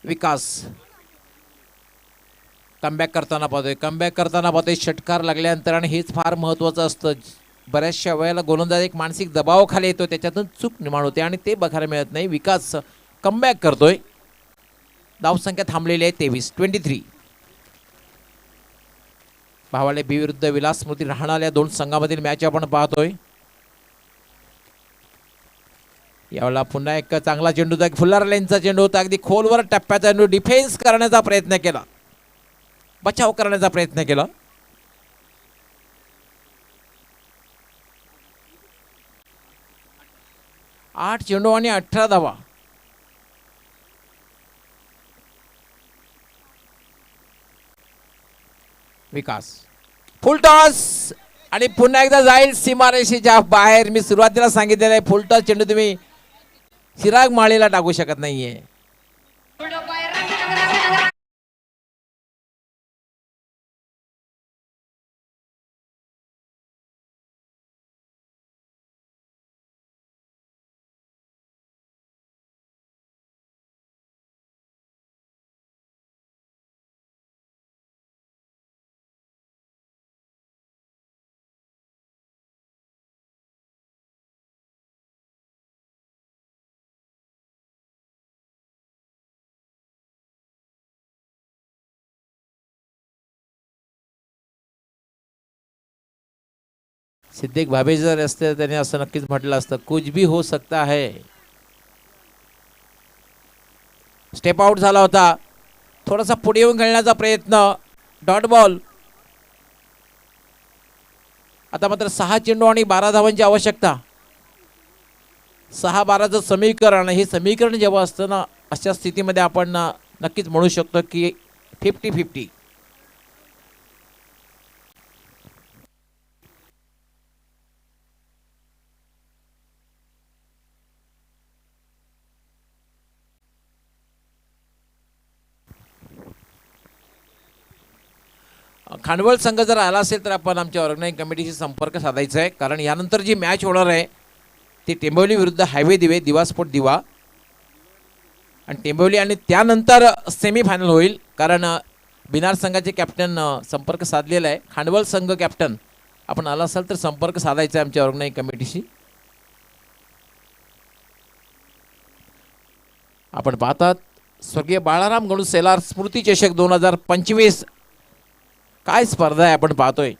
विकास कमबॅक करताना पाहतोय. षटकार लागल्यानंतर आणि हेच फार महत्त्वाचं असतं. बऱ्याचशा वेळेला गोलंदाज एक मानसिक दबावाखाली येतो. त्याच्यातून चूक निर्माण होते आणि ते बघायला मिळत नाही. विकास कमबॅक करतोय. धावसंख्या थांबलेली आहे 23. भावाले बी विरुद्ध विलास स्मृती राहणार या 2 संघामधील मॅच आपण पाहतोय. यावेळेला पुन्हा एक चांगला चेंडू होता. फुल्लार लाईनचा चेंडू होता. अगदी खोलवर टप्प्याचा चेंडू. डिफेन्स करण्याचा प्रयत्न केला. बचाव करण्याचा प्रयत्न केला. आठ चेंडू आणि 18 धावा. विकास फुल टॉस आणि पुन्हा एकदा जाईल सीमारेषेच्या बाहेर. मी सुरुवातीला सांगितलेलं आहे फुल टॉस चेंडू तुम्ही चिराग माळीला टाकू शकत नाहीये. सिद्दीक भाभे जर असते त्याने असं नक्कीच म्हटलं असतं, कुछ भी हो सकता है. स्टेप आउट झाला होता. थोडासा पुढे येऊन खेळण्याचा प्रयत्न. Dot ball. आता मात्र 6 चेंडू आणि 12 धावांची आवश्यकता. 6-12चं समीकरण, हे समीकरण जेव्हा असतं ना, अशा स्थितीमध्ये आपण नक्कीच म्हणू शकतो की 50-50. खांडवळ संघ जर आला असेल तर आपण आमच्या ऑर्गनायझिंग कमिटीशी संपर्क साधायचा आहे, कारण यानंतर जी मॅच होणार आहे ती टेंबवली विरुद्ध हायवे दिवे, दिवा स्पोर्ट दिवा. आणि टेंबवली आणि त्यानंतर सेमीफायनल होईल, कारण बिनार संघाचे कॅप्टन संपर्क साधलेला आहे. खांडवळ संघ कॅप्टन आपण आला असाल तर संपर्क साधायचा आहे आमच्या ऑर्गनायझिंग कमिटीशी. आपण पाहतात स्वर्गीय बाळाराम गणू सेलार स्मृती चषक 2025 काय स्पर्धा आहे आपण पाहतोय.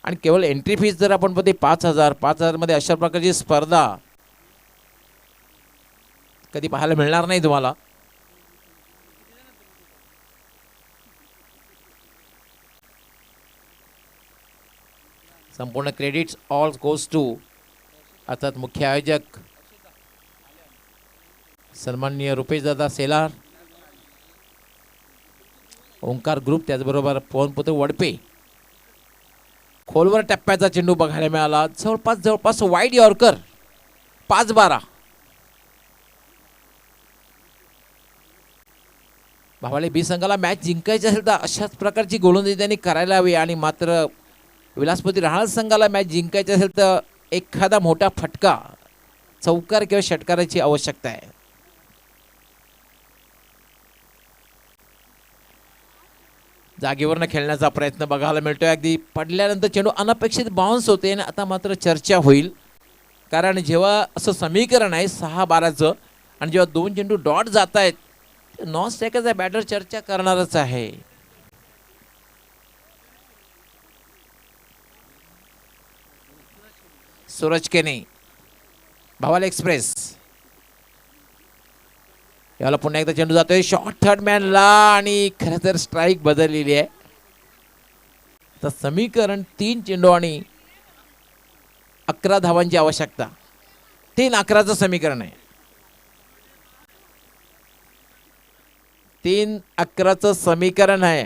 आणि केवळ एंट्री फीस जर आपण पाहते 5,000 मध्ये अशा प्रकारची स्पर्धा कधी पाहायला मिळणार नाही तुम्हाला. संपूर्ण क्रेडिट्स ऑल गोज टू अर्थात मुख्य आयोजक सन्माननीय रुपेश दादा सेलार, ओंकार ग्रुप, त्याचबरोबर पवनपुत्र वडपे. खोलवर टप्प्याचा चेंडू बघायला मिळाला. जवळपास वाईड यॉर्कर. 5-12. भावाले बी संघाला मॅच जिंकायची असेल तर अशाच प्रकारची गोलंदाजी त्यांनी करायला हवी. आणि मात्र विलासपती राहणार संघाला मॅच जिंकायची असेल तर एखादा मोठा फटका, चौकार किंवा षटकाराची आवश्यकता आहे. जागेवरनं खेळण्याचा प्रयत्न बघायला मिळतोय. अगदी पडल्यानंतर चेंडू अनपेक्षित बाउन्स होते. आणि आता मात्र चर्चा होईल, कारण जेव्हा असं समीकरण आहे 6-12चं आणि जेव्हा 2 चेंडू डॉट जात आहेत, नॉन स्ट्रायकरचा बॅटर चर्चा करणारच आहे. सूरज केने, भावाल एक्सप्रेस. याला पुन्हा एकदा चेंडू जातोय शॉर्ट थर्ड मॅनला आणि खरं तर स्ट्राईक बदललेली आहे. तर समीकरण 3 चेंडू आणि 11 धावांची आवश्यकता. 3-11चं समीकरण आहे. 3-11चं समीकरण आहे.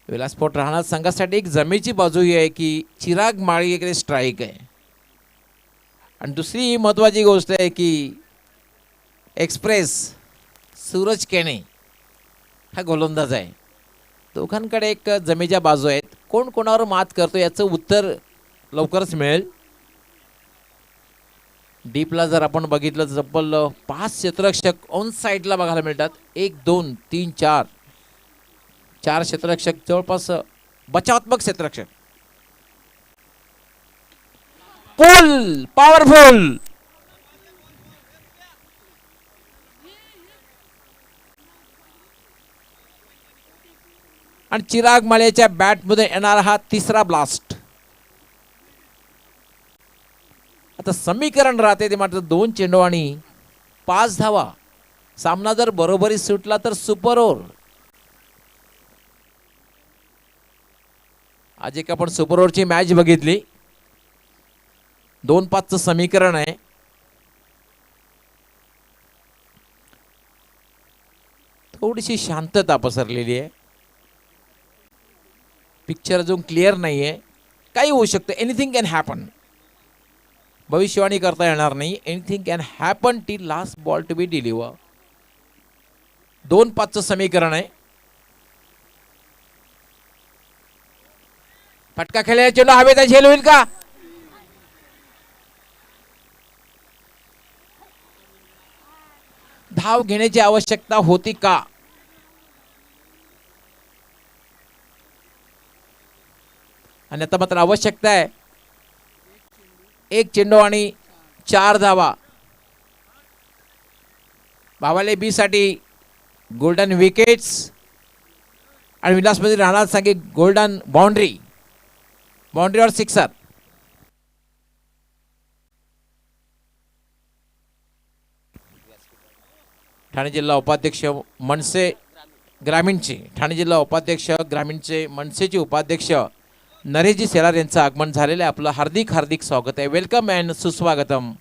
विलासपोर्ट राहणार संघासाठी एक जमेची बाजू ही आहे की चिराग माळीकडे स्ट्राईक आहे. आणि दुसरी महत्त्वाची गोष्ट आहे की एक्सप्रेस सूरज केने हा गोलंदाज आहे. दोघांकडे एक जमेच्या बाजू आहेत. कोण कोणावर मात करतो याचं उत्तर लवकरच मिळेल. डीपला जर आपण बघितलं तर तब्बल 5 क्षेत्ररक्षक ऑन साईडला बघायला मिळतात. 1 2 3 4 4 क्षेत्ररक्षक, जवळपास बचावात्मक क्षेत्ररक्षक. पुल पॉवरफुल. आणि चिराग माळेच्या बॅटमध्ये येणारा हा तिसरा ब्लास्ट. आता समीकरण राहते ते मात्र 2 चेंडू आणि 5 धावा. सामना जर बरोबरी सुटला तर सुपर ओव्हर. आज एक आपण सुपर ओव्हरची मॅच बघितली. 2-5चं समीकरण आहे. थोडीशी शांतता पसरलेली आहे. पिक्चर अजून क्लिअर नाही आहे. काही होऊ शकतं. Anything can happen. भविष्यवाणी करता येणार नाही. एनिथिंग कॅन हॅपन टी last ball to be deliver. 2-5चं समीकरण आहे. फटका खेळल्या चेंडू हवेचा झेल होईल का? धाव घेण्याची आवश्यकता होती का? आणि आता मात्र आवश्यकता आहे 1 चेंडू आणि 4 धावा. भावाले बी साठी गोल्डन विकेट्स. आणि विलासमध्ये राहणार सांगे गोल्डन बाउंड्रीवर सिक्सर. ठाणे जिल्हा उपाध्यक्ष मनसे ग्रामीणचे मनसेचे उपाध्यक्ष नरेशजी सेलार यांचं आगमन झालेलं आहे. आपलं हार्दिक हार्दिक स्वागत आहे. वेलकम अँड सुस्वागतम.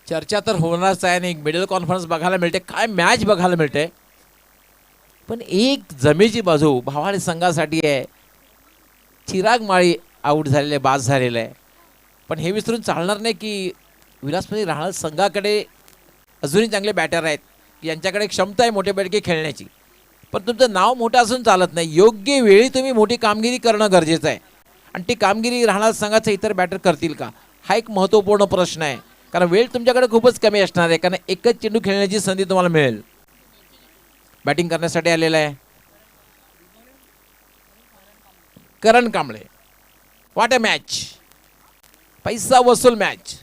चर्चा तर होणारच आहे आणि मिडल कॉन्फरन्स बघायला मिळते, काय मॅच बघायला मिळते. पण एक जमेची बाजू भावाडी संघासाठी आहे. चिराग माळी आऊट झालेले, बाद झालेलं आहे. पण हे विसरून चालणार नाही की विलासमध्ये राहणार संघाकडे अजूनही चांगले बॅटर आहेत, यांच्याकडे क्षमता आहे मोठे बॅटके खेळण्याची. पण तुमचं नाव मोठं असून चालत नाही, योग्य वेळी तुम्ही मोठी कामगिरी करणं गरजेचं आहे. आणि ती कामगिरी राहणार संघाचे इतर बॅटर करतील का, हा एक महत्त्वपूर्ण प्रश्न आहे. कारण वेळ तुमच्याकडे खूपच कमी असणार आहे, कारण एकच चेंडू खेळण्याची संधी तुम्हाला मिळेल. बॅटिंग करण्यासाठी आलेला आहे करण कांबळे. व्हॉट अ मॅच, पैसा वसूल मॅच.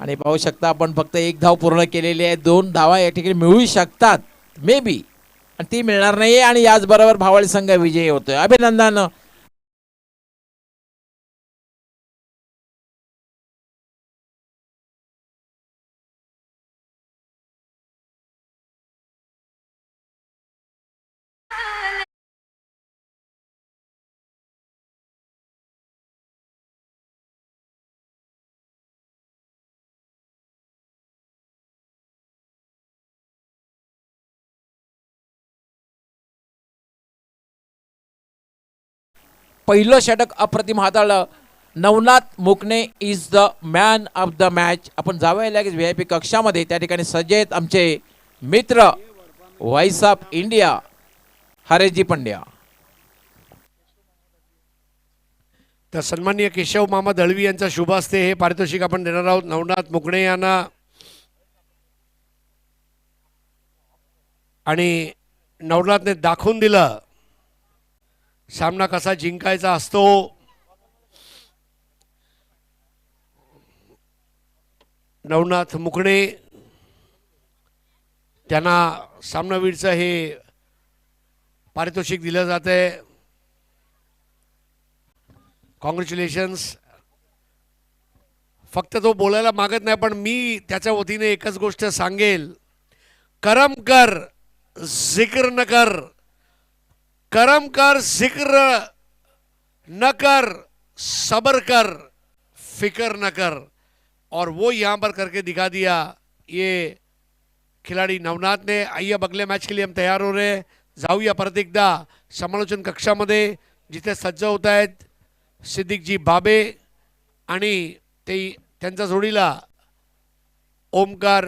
आणि पाहू शकता आपण फक्त एक धाव पूर्ण केलेली आहे. 2 धावा या ठिकाणी मिळू शकतात मे बी, आणि ती मिळणार नाहीये. आणि याचबरोबर भावळी संघ विजयी होतोय. अभिनंदन. पहिलं षटक अप्रतिम हाताळलं. नवनाथ मुकणे is the man of the match. आपण जाऊया लगेच VIP कक्षामध्ये. त्या ठिकाणी सज्ज आहेत आमचे मित्र व्हॉइस ऑफ इंडिया हरेशजी पंड्या. तर सन्माननीय केशव मामा दळवी यांच्या शुभ हस्ते हे पारितोषिक आपण देणार आहोत नवनाथ मुकणे यांना. आणि नवनाथने दाखवून दिलं सामना कसा जिंकायचा असतो. नवनाथ मुकणे त्यांना सामनावीरचं हे पारितोषिक दिलं जाते. कॉंग्रॅच्युलेशन्स. फक्त तो बोलायला मागत नाही, पण मी त्याच्या वतीने एकच गोष्ट सांगेल, करम कर जिक्र न कर, करम कर जिक्र न कर, सब्र कर फिक्र न कर. और वो यहाँ पर करके दिखा दिया ये खिलाड़ी नवनाथ ने. आइए अब अगले मैच के लिए हम तैयार हो रहे हैं. जाऊया परत एकदा समालोचन कक्षामध्ये, जिथे सज्ज होत आहेत सिद्दीकजी बाबे आणि ते त्यांच्या जोडीला ओमकार